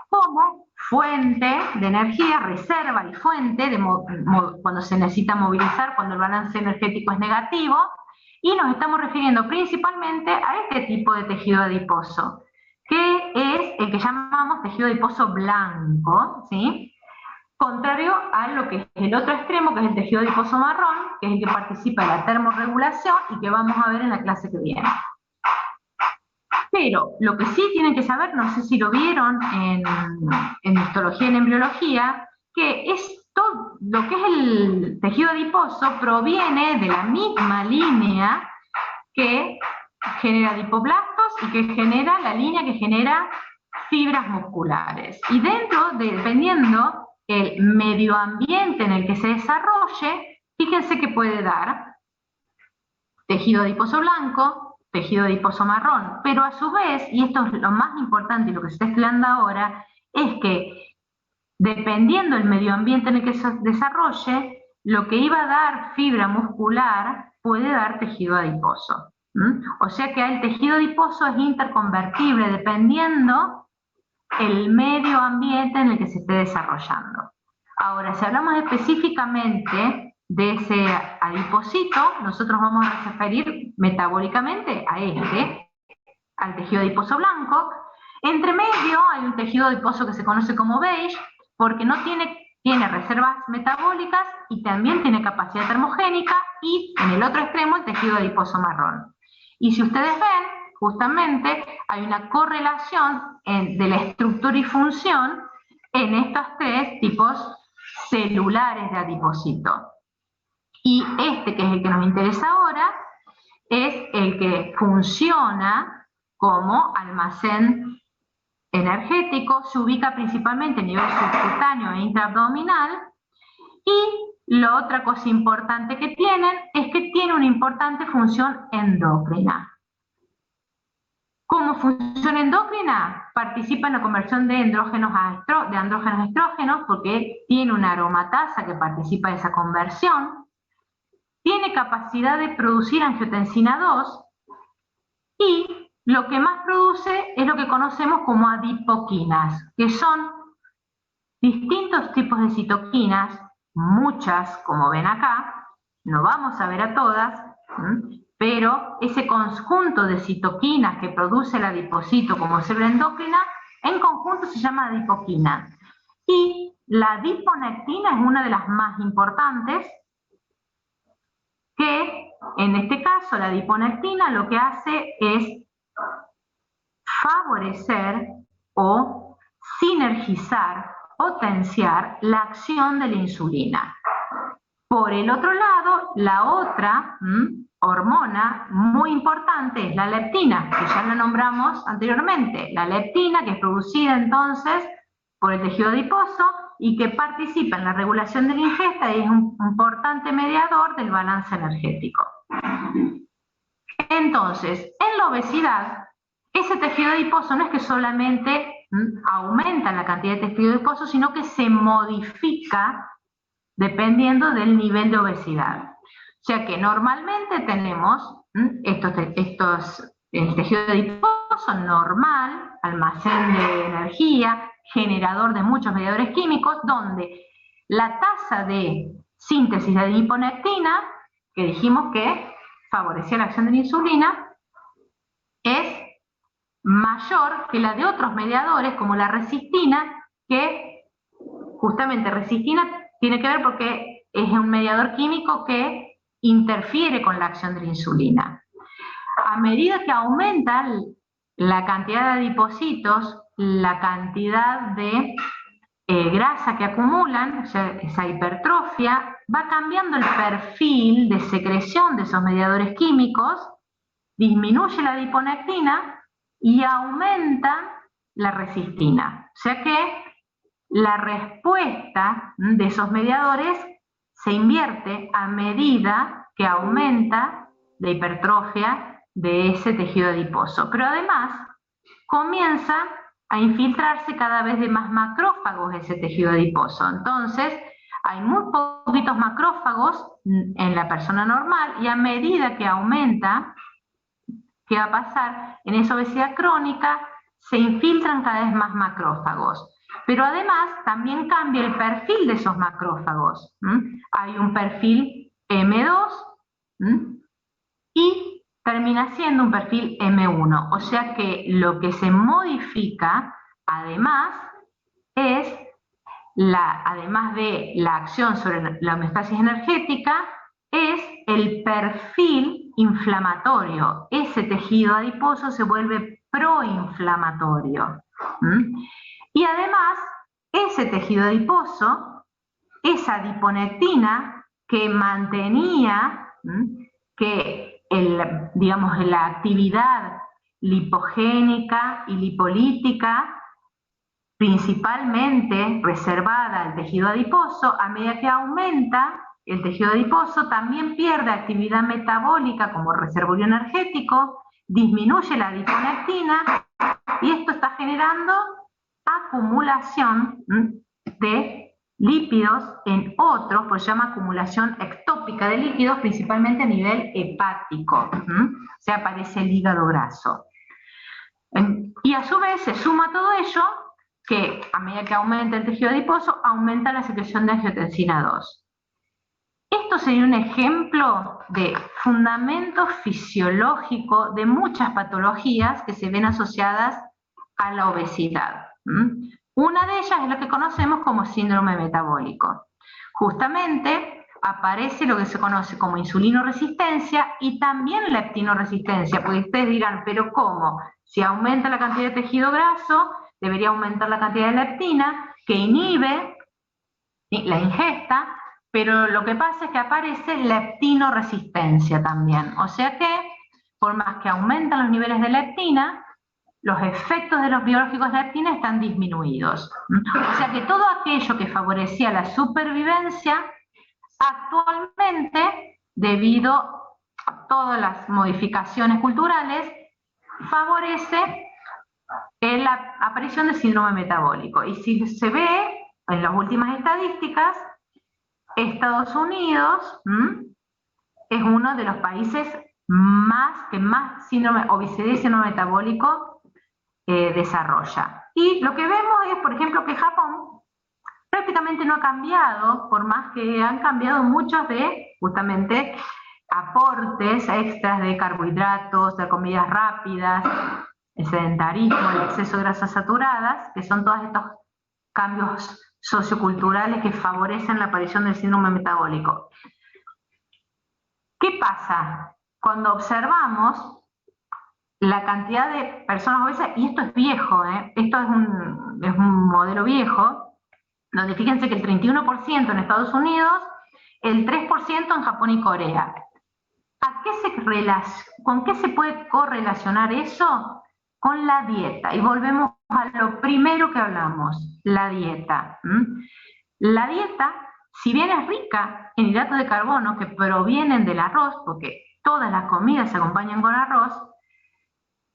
como fuente de energía, reserva y fuente cuando se necesita movilizar, cuando el balance energético es negativo, y nos estamos refiriendo principalmente a este tipo de tejido adiposo, que es el que llamamos tejido adiposo blanco, ¿sí?, contrario a lo que es el otro extremo, que es el tejido adiposo marrón, que es el que participa en la termorregulación y que vamos a ver en la clase que viene. Pero lo que sí tienen que saber, no sé si lo vieron en histología y en embriología, que todo lo que es el tejido adiposo proviene de la misma línea que genera adipoblastos y que genera la línea que genera fibras musculares. Y dependiendo el medio ambiente en el que se desarrolle, fíjense que puede dar tejido adiposo blanco, tejido adiposo marrón, pero a su vez, y esto es lo más importante y lo que se está estudiando ahora, es que dependiendo del medio ambiente en el que se desarrolle, lo que iba a dar fibra muscular puede dar tejido adiposo. O sea que el tejido adiposo es interconvertible dependiendo el medio ambiente en el que se esté desarrollando. Ahora, si hablamos específicamente de ese adipocito, nosotros vamos a referir metabólicamente a al tejido adiposo blanco. Entre medio hay un tejido adiposo que se conoce como beige, porque no tiene reservas metabólicas y también tiene capacidad termogénica, y en el otro extremo el tejido adiposo marrón. Y si ustedes ven, justamente hay una correlación de la estructura y función en estos tres tipos celulares de adipocito. Y este, que es el que nos interesa ahora, es el que funciona como almacén energético, se ubica principalmente a nivel subcutáneo e intraabdominal, y la otra cosa importante que tienen es que tiene una importante función endocrina. ¿Cómo funciona endocrina? Participa en la conversión de andrógenos a estrógenos, porque tiene una aromatasa que participa de esa conversión, tiene capacidad de producir angiotensina 2, y lo que más produce es lo que conocemos como adipoquinas, que son distintos tipos de citoquinas, muchas, como ven acá, no vamos a ver a todas, pero ese conjunto de citoquinas que produce el adipocito como célula endocrina, en conjunto se llama adipoquina. Y la adiponectina es una de las más importantes, que en este caso la adiponectina lo que hace es favorecer o sinergizar, potenciar la acción de la insulina. Por el otro lado, la otra hormona muy importante es la leptina, que ya la nombramos anteriormente. La leptina, que es producida entonces por el tejido adiposo y que participa en la regulación de la ingesta y es un importante mediador del balance energético. Entonces, en la obesidad, ese tejido adiposo no es que solamente aumenta la cantidad de tejido adiposo, sino que se modifica dependiendo del nivel de obesidad. O sea que normalmente tenemos el tejido adiposo normal, almacén de energía, generador de muchos mediadores químicos, donde la tasa de síntesis de adiponectina, que dijimos que favorecía la acción de la insulina, es mayor que la de otros mediadores como la resistina, que justamente resistina tiene que ver porque es un mediador químico que interfiere con la acción de la insulina. A medida que aumenta la cantidad de adipocitos, la cantidad de grasa que acumulan, o sea, esa hipertrofia, va cambiando el perfil de secreción de esos mediadores químicos, disminuye la adiponectina y aumenta la resistina. O sea que la respuesta de esos mediadores se invierte a medida que aumenta la hipertrofia de ese tejido adiposo. Pero además comienza a infiltrarse cada vez de más macrófagos ese tejido adiposo. Entonces, hay muy poquitos macrófagos en la persona normal, y a medida que aumenta, ¿qué va a pasar? En esa obesidad crónica se infiltran cada vez más macrófagos. Pero además también cambia el perfil de esos macrófagos. Hay un perfil M2 y termina siendo un perfil M1. O sea que lo que se modifica además es, además de la acción sobre la homeostasis energética, es el perfil inflamatorio. Ese tejido adiposo se vuelve proinflamatorio. Y además, ese tejido adiposo, esa adiponectina que mantenía que digamos, la actividad lipogénica y lipolítica, principalmente reservada al tejido adiposo. A medida que aumenta el tejido adiposo, también pierde actividad metabólica como reservorio energético, disminuye la adiponectina, y esto está generando acumulación de lípidos en otros, pues se llama acumulación ectópica de lípidos, principalmente a nivel hepático. Se aparece el hígado graso. Y a su vez se suma todo ello que a medida que aumenta el tejido adiposo, aumenta la secreción de angiotensina 2. Esto sería un ejemplo de fundamento fisiológico de muchas patologías que se ven asociadas a la obesidad. Una de ellas es lo que conocemos como síndrome metabólico. Justamente aparece lo que se conoce como insulinoresistencia y también leptinoresistencia, porque ustedes dirán, ¿pero cómo? Si aumenta la cantidad de tejido graso, debería aumentar la cantidad de leptina, que inhibe la ingesta, pero lo que pasa es que aparece leptinoresistencia también. O sea que, por más que aumentan los niveles de leptina, los efectos de los biológicos de leptina están disminuidos. O sea que todo aquello que favorecía la supervivencia, actualmente, debido a todas las modificaciones culturales, favorece la aparición del síndrome metabólico. Y si se ve en las últimas estadísticas, Estados Unidos es uno de los países que más obesidad y síndrome metabólico desarrolla. Y lo que vemos es, por ejemplo, que Japón prácticamente no ha cambiado, por más que han cambiado muchos de, justamente, aportes extras de carbohidratos, de comidas rápidas, el sedentarismo, el exceso de grasas saturadas, que son todos estos cambios socioculturales que favorecen la aparición del síndrome metabólico. ¿Qué pasa? Cuando observamos la cantidad de personas obesas, y esto es viejo, esto es un modelo viejo, donde fíjense que el 31% en Estados Unidos, el 3% en Japón y Corea. ¿Con qué se puede correlacionar eso? Con la dieta. Y volvemos a lo primero que hablamos, la dieta. La dieta, si bien es rica en hidratos de carbono que provienen del arroz, porque todas las comidas se acompañan con arroz,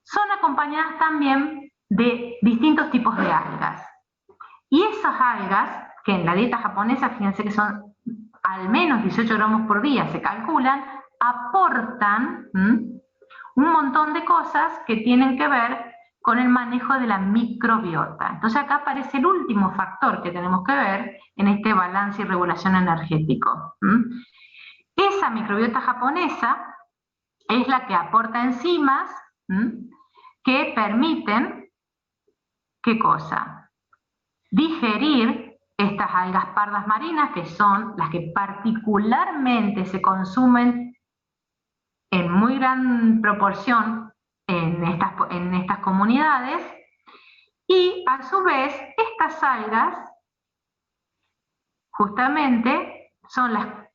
son acompañadas también de distintos tipos de algas. Y esas algas, que en la dieta japonesa, fíjense que son al menos 18 gramos por día, se calculan, aportan un montón de cosas que tienen que ver con el manejo de la microbiota. Entonces acá aparece el último factor que tenemos que ver en este balance y regulación energético. Esa microbiota japonesa es la que aporta enzimas que permiten, ¿qué cosa? Digerir estas algas pardas marinas, que son las que particularmente se consumen en muy gran proporción en estas comunidades, y a su vez estas algas justamente son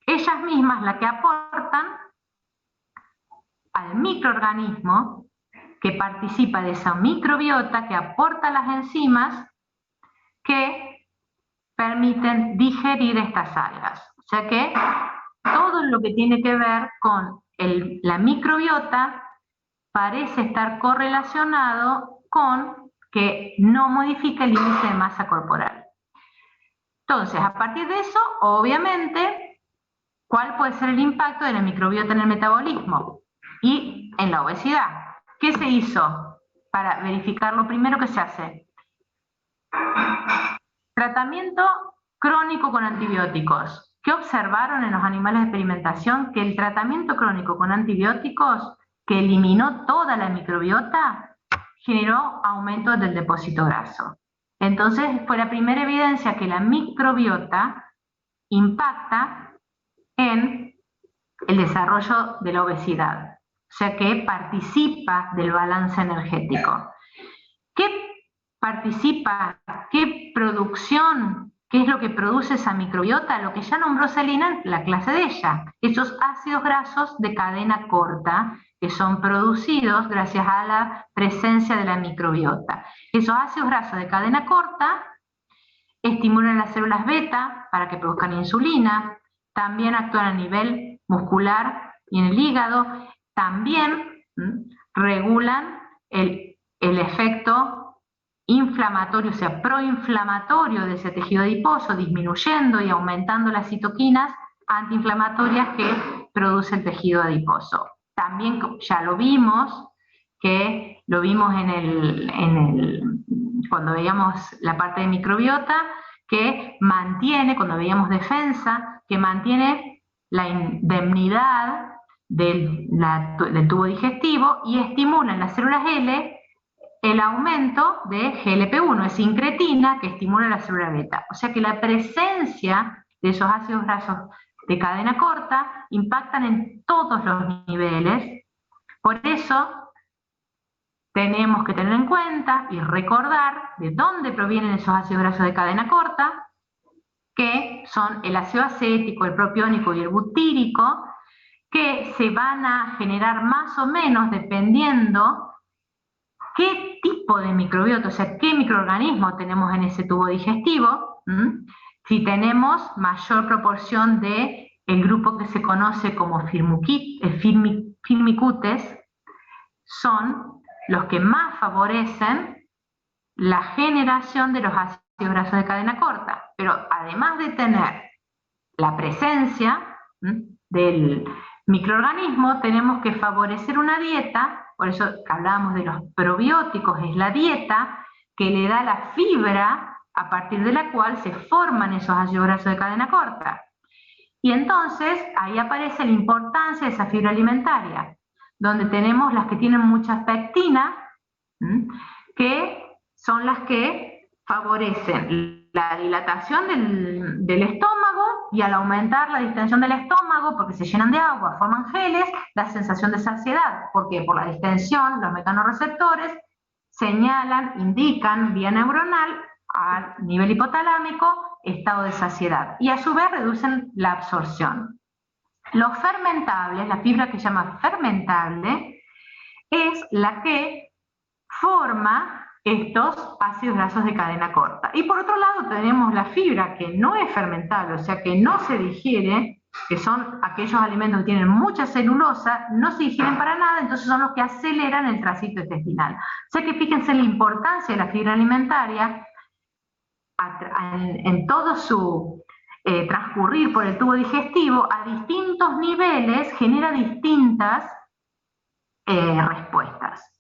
ellas mismas las que aportan al microorganismo que participa de esa microbiota, que aporta las enzimas que permiten digerir estas algas. O sea que todo lo que tiene que ver con la microbiota parece estar correlacionado con que no modifica el índice de masa corporal. Entonces, a partir de eso, obviamente, ¿cuál puede ser el impacto de la microbiota en el metabolismo y en la obesidad? ¿Qué se hizo para verificar? Lo primero que se hace: tratamiento crónico con antibióticos. ¿Qué observaron en los animales de experimentación? Que el tratamiento crónico con antibióticos, que eliminó toda la microbiota, generó aumento del depósito graso. Entonces fue la primera evidencia que la microbiota impacta en el desarrollo de la obesidad, o sea que participa del balance energético. ¿Qué participa? ¿Qué producción ¿qué es lo que produce esa microbiota? Lo que ya nombró Celina en la clase de ella, esos ácidos grasos de cadena corta que son producidos gracias a la presencia de la microbiota. Esos ácidos grasos de cadena corta estimulan las células beta para que produzcan insulina, también actúan a nivel muscular y en el hígado, también regulan el efecto inflamatorio, o sea, proinflamatorio de ese tejido adiposo, disminuyendo y aumentando las citoquinas antiinflamatorias que produce el tejido adiposo. También ya lo vimos, cuando veíamos la parte de microbiota, que mantiene, cuando veíamos defensa, que mantiene la indemnidad del tubo digestivo y estimula en las células L el aumento de GLP-1, es incretina que estimula la célula beta. O sea que la presencia de esos ácidos grasos de cadena corta impactan en todos los niveles. Por eso tenemos que tener en cuenta y recordar de dónde provienen esos ácidos grasos de cadena corta, que son el ácido acético, el propiónico y el butírico, que se van a generar más o menos dependiendo qué tipo de microbiota, o sea, qué microorganismo tenemos en ese tubo digestivo. Si tenemos mayor proporción de el grupo que se conoce como Firmicutes, son los que más favorecen la generación de los ácidos grasos de cadena corta. Pero además de tener la presencia del microorganismo, tenemos que favorecer una dieta, por eso hablábamos de los probióticos, es la dieta que le da la fibra a partir de la cual se forman esos ácidos grasos de cadena corta. Y entonces ahí aparece la importancia de esa fibra alimentaria, donde tenemos las que tienen mucha pectina, que son las que favorecen la dilatación del estómago, y al aumentar la distensión del estómago, porque se llenan de agua, forman geles, la sensación de saciedad. ¿Por qué? Por la distensión, los mecanorreceptores señalan, indican vía neuronal a nivel hipotalámico estado de saciedad, y a su vez reducen la absorción. Los fermentables, la fibra que se llama fermentable, es la que forma estos ácidos grasos de cadena corta. Y por otro lado tenemos la fibra que no es fermentable, o sea que no se digiere, que son aquellos alimentos que tienen mucha celulosa, no se digieren para nada, entonces son los que aceleran el tránsito intestinal. O sea que fíjense la importancia de la fibra alimentaria en todo su transcurrir por el tubo digestivo a distintos niveles, genera distintas respuestas.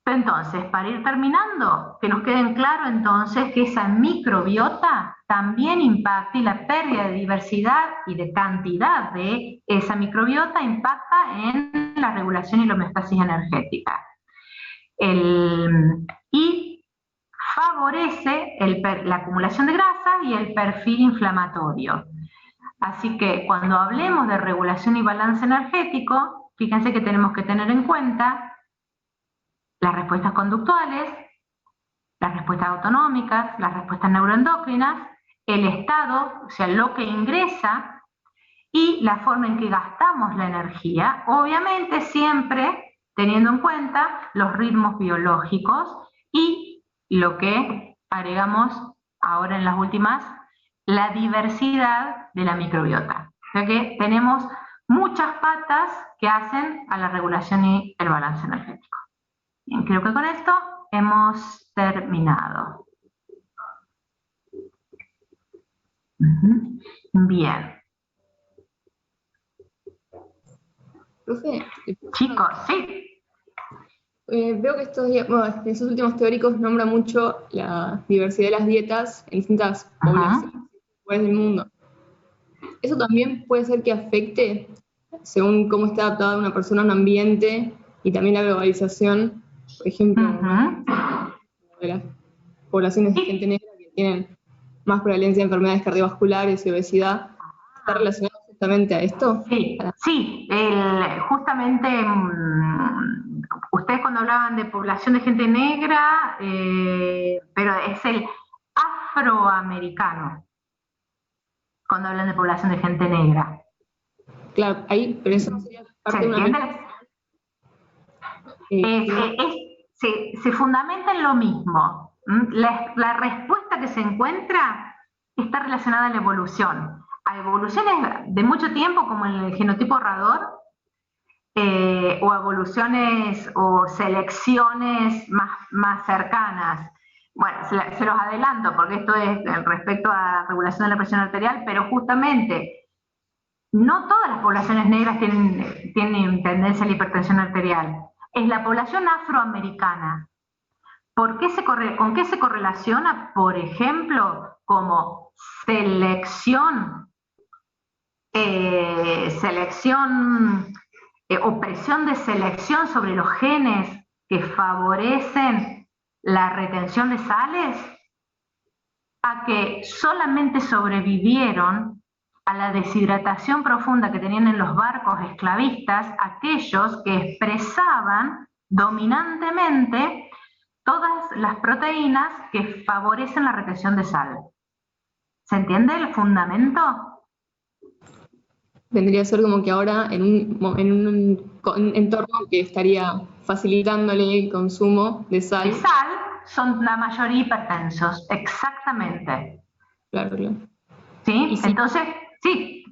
Entonces, para ir terminando, que nos queden claro entonces que esa microbiota también impacta, y la pérdida de diversidad y de cantidad de esa microbiota impacta en la regulación y la homeostasis energética. Y favorece la acumulación de grasa y el perfil inflamatorio. Así que cuando hablemos de regulación y balance energético, fíjense que tenemos que tener en cuenta las respuestas conductuales, las respuestas autonómicas, las respuestas neuroendocrinas, el estado, o sea, lo que ingresa, y la forma en que gastamos la energía, obviamente siempre teniendo en cuenta los ritmos biológicos y lo que agregamos ahora en las últimas, la diversidad de la microbiota. O sea que tenemos muchas patas que hacen a la regulación y el balance energético. Bien, creo que con esto hemos terminado. Bien. Profe, Chicos, sí. Veo que estos días, bueno, en esos últimos teóricos nombra mucho la diversidad de las dietas en distintas poblaciones del mundo. ¿Eso también puede ser que afecte según cómo está adaptada una persona a un ambiente y también la globalización? Por ejemplo, de las poblaciones de gente negra que tienen más prevalencia de enfermedades cardiovasculares y obesidad, ¿está relacionado justamente a esto? Sí, sí, justamente ustedes cuando hablaban de población de gente negra, pero es el afroamericano cuando hablan de población de gente negra. Claro, ahí, pero eso no sería parte ¿Se de una... entiende? Se fundamenta en lo mismo. La respuesta que se encuentra está relacionada a la evolución. A evoluciones de mucho tiempo, como el genotipo Rador, o evoluciones o selecciones más cercanas. Bueno, se los adelanto porque esto es respecto a regulación de la presión arterial, pero justamente no todas las poblaciones negras tienen tendencia a la hipertensión arterial. Es la población afroamericana. ¿Con qué se correlaciona? Por ejemplo, como presión de selección sobre los genes que favorecen la retención de sales, a que solamente sobrevivieron a la deshidratación profunda que tenían en los barcos esclavistas aquellos que expresaban dominantemente todas las proteínas que favorecen la retención de sal. ¿Se entiende el fundamento? Vendría a ser como que ahora en un entorno que estaría facilitándole el consumo de sal. De sal son la mayoría hipertensos, exactamente. Claro. ¿Sí? Entonces, sí,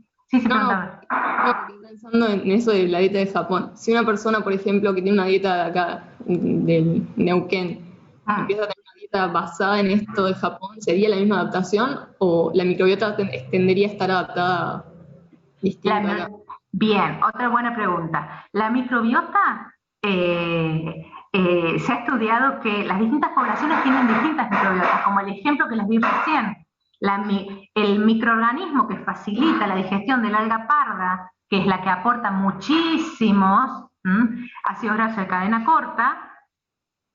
no, estoy pensando en eso de la dieta de Japón. Si una persona, por ejemplo, que tiene una dieta de acá, del Neuquén, empieza a tener una dieta basada en esto de Japón, ¿sería la misma adaptación o la microbiota tendería a estar adaptada distinta? Bien, otra buena pregunta. La microbiota, se ha estudiado que las distintas poblaciones tienen distintas microbiotas, como el ejemplo que les di recién. El microorganismo que facilita la digestión del alga parda, que es la que aporta muchísimos ácidos grasos de cadena corta,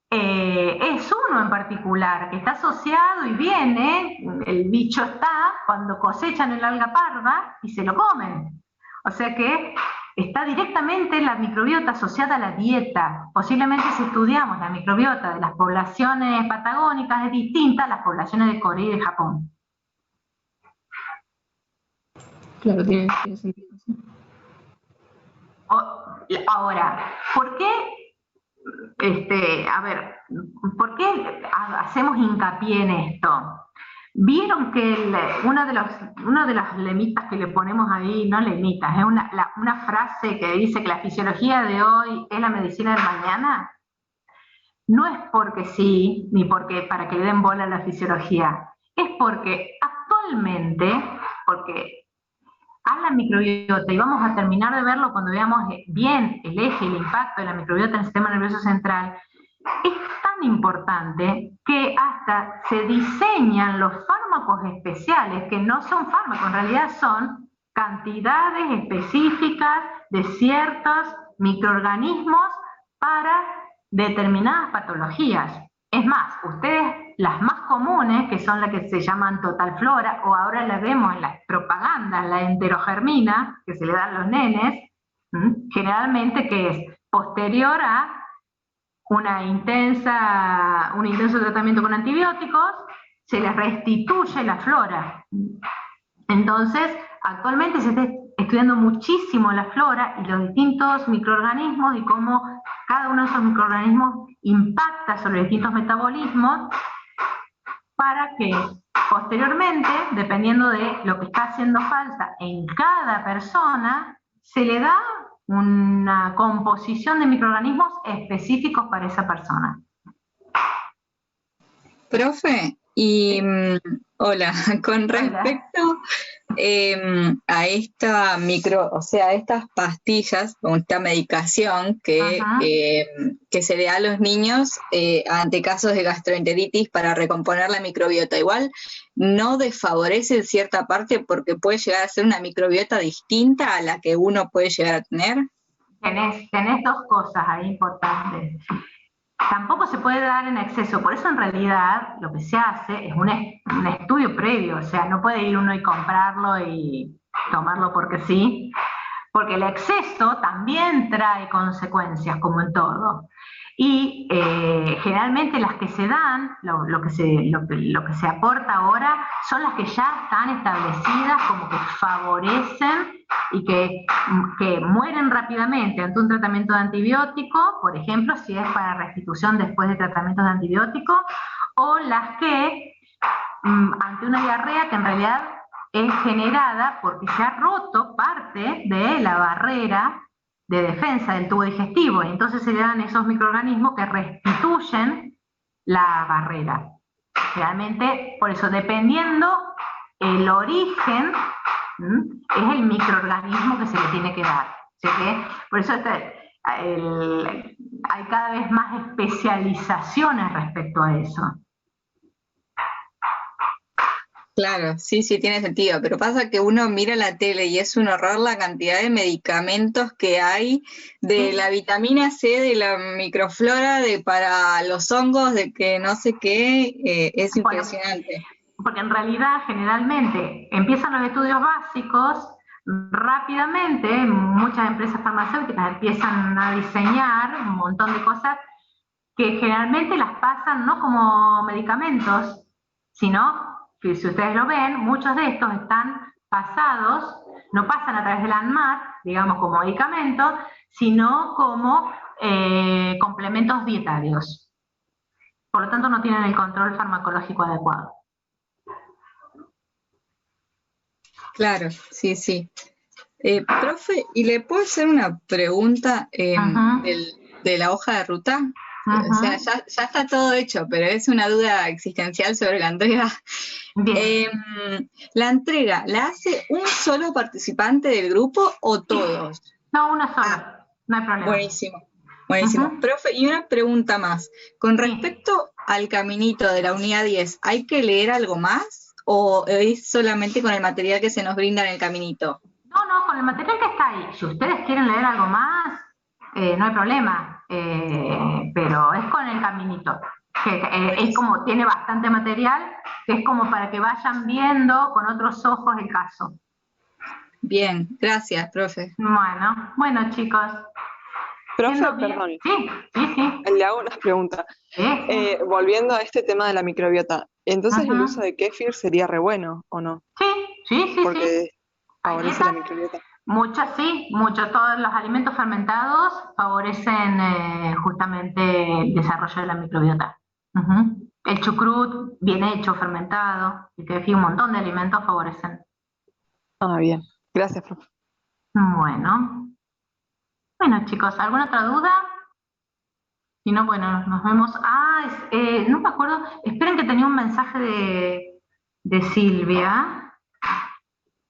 es uno en particular, que está asociado y viene, el bicho está cuando cosechan el alga parda y se lo comen. O sea que está directamente la microbiota asociada a la dieta. Posiblemente si estudiamos la microbiota de las poblaciones patagónicas es distinta a las poblaciones de Corea y de Japón. Claro, tiene sentido. Ahora, ¿por qué hacemos hincapié en esto? Vieron que uno de los lemitas que le ponemos ahí, no lemitas, es una frase que dice que la fisiología de hoy es la medicina del mañana. No es porque sí, ni porque para que le den bola a la fisiología, es porque actualmente, porque a la microbiota, y vamos a terminar de verlo cuando veamos bien el eje y el impacto de la microbiota en el sistema nervioso central, es tan importante que hasta se diseñan los fármacos especiales, que no son fármacos, en realidad son cantidades específicas de ciertos microorganismos para determinadas patologías. Es más, ustedes, las más comunes, que son las que se llaman total flora, o ahora la vemos en las propagandas, la enterogermina, que se le dan a los nenes, generalmente que es posterior a un intenso tratamiento con antibióticos, se les restituye la flora. Entonces, actualmente se está estudiando muchísimo la flora y los distintos microorganismos y cómo cada uno de esos microorganismos impacta sobre distintos metabolismos para que posteriormente, dependiendo de lo que está haciendo falta en cada persona, se le da una composición de microorganismos específicos para esa persona. Profe, y hola, con respecto a esta a estas pastillas, o esta medicación que se le da a los niños ante casos de gastroenteritis para recomponer la microbiota, igual no desfavorece en cierta parte porque puede llegar a ser una microbiota distinta a la que uno puede llegar a tener. Tenés dos cosas ahí importantes. Tampoco se puede dar en exceso, por eso en realidad lo que se hace es un estudio previo, o sea, no puede ir uno y comprarlo y tomarlo porque sí, porque el exceso también trae consecuencias, como en todo. Y generalmente las que se dan, lo que se aporta ahora, son las que ya están establecidas como que favorecen y que mueren rápidamente ante un tratamiento de antibiótico, por ejemplo, si es para restitución después de tratamientos de antibiótico, o las que ante una diarrea que en realidad es generada porque se ha roto parte de la barrera de defensa del tubo digestivo, y entonces se le dan esos microorganismos que restituyen la barrera. Realmente, por eso, dependiendo el origen, es el microorganismo que se le tiene que dar. ¿Sí? Por eso hay cada vez más especializaciones respecto a eso. Claro, sí, tiene sentido, pero pasa que uno mira la tele y es un horror la cantidad de medicamentos que hay, de la vitamina C, de la microflora, para los hongos, de que no sé qué, es impresionante. Porque en realidad, generalmente, empiezan los estudios básicos, rápidamente muchas empresas farmacéuticas empiezan a diseñar un montón de cosas que generalmente las pasan no como medicamentos, sino que si ustedes lo ven, muchos de estos están pasados, no pasan a través del ANMAT, digamos como medicamentos, sino como complementos dietarios. Por lo tanto, no tienen el control farmacológico adecuado. Claro, sí. Profe, ¿y le puedo hacer una pregunta de la hoja de ruta? O sea, ya está todo hecho, pero es una duda existencial sobre la entrega. ¿La entrega la hace un solo participante del grupo o todos? No, una sola, no hay problema. Buenísimo. Profe, y una pregunta más. Con respecto al caminito de la unidad 10, ¿hay que leer algo más o es solamente con el material que se nos brinda en el caminito? No, con el material que está ahí. Si ustedes quieren leer algo más, no hay problema, pero es con el caminito, que es como, tiene bastante material, que es como para que vayan viendo con otros ojos el caso. Bien, gracias, profe. Bueno, chicos. Profe, perdón. Sí. Le hago una pregunta. Volviendo a este tema de la microbiota, entonces el uso de kéfir sería re bueno, ¿o no? Sí. Porque favorece la microbiota. Muchos, todos los alimentos fermentados favorecen justamente el desarrollo de la microbiota. El chucrut, bien hecho, fermentado, el kéfir, un montón de alimentos favorecen. Bien. Gracias, profe. Bueno, chicos, ¿alguna otra duda? Si no, nos vemos. No me acuerdo. Esperen que tenía un mensaje de Silvia.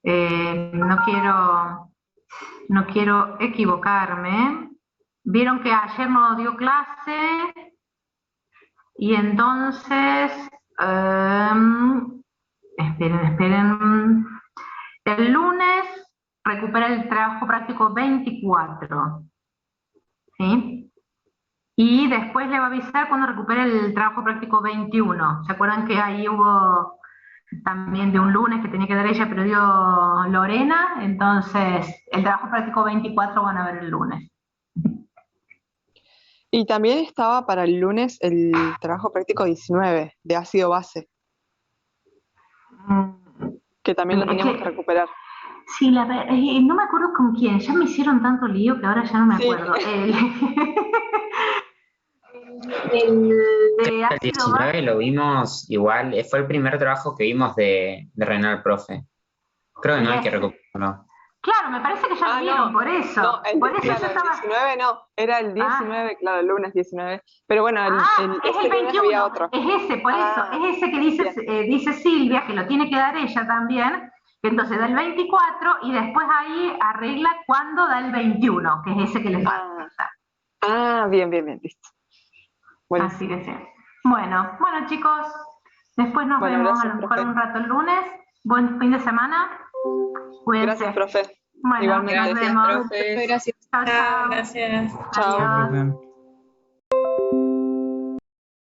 No quiero equivocarme. Vieron que ayer no dio clase y entonces, esperen. El lunes recupera el trabajo práctico 24, ¿sí? Y después le va a avisar cuando recupere el trabajo práctico 21. ¿Se acuerdan que ahí hubo también de un lunes que tenía que dar ella, pero dio Lorena? Entonces, el trabajo práctico 24 van a ver el lunes. Y también estaba para el lunes el trabajo práctico 19, de ácido base. Que también lo teníamos que recuperar. Sí, no me acuerdo con quién. Ya me hicieron tanto lío que ahora ya no me acuerdo. El 19 lo vimos igual, fue el primer trabajo que vimos de Renal Profe. Creo que no hay que recuperarlo. Claro, me parece que ya lo vieron, por eso. No, el 19 no, era el 19, claro, el lunes 19. Pero bueno, es el 21, había otro. Es ese, por eso, es ese que dice Silvia, que lo tiene que dar ella también, que entonces da el 24 y después ahí arregla cuándo da el 21, que es ese que le falta. Bien, listo. Bueno. Así que sí. Bueno, chicos, después nos vemos gracias, a lo mejor un rato el lunes. Buen fin de semana. Cuídense. Gracias, profe. Igualmente, nos vemos. Profe. Gracias. Chao. Gracias. Chao.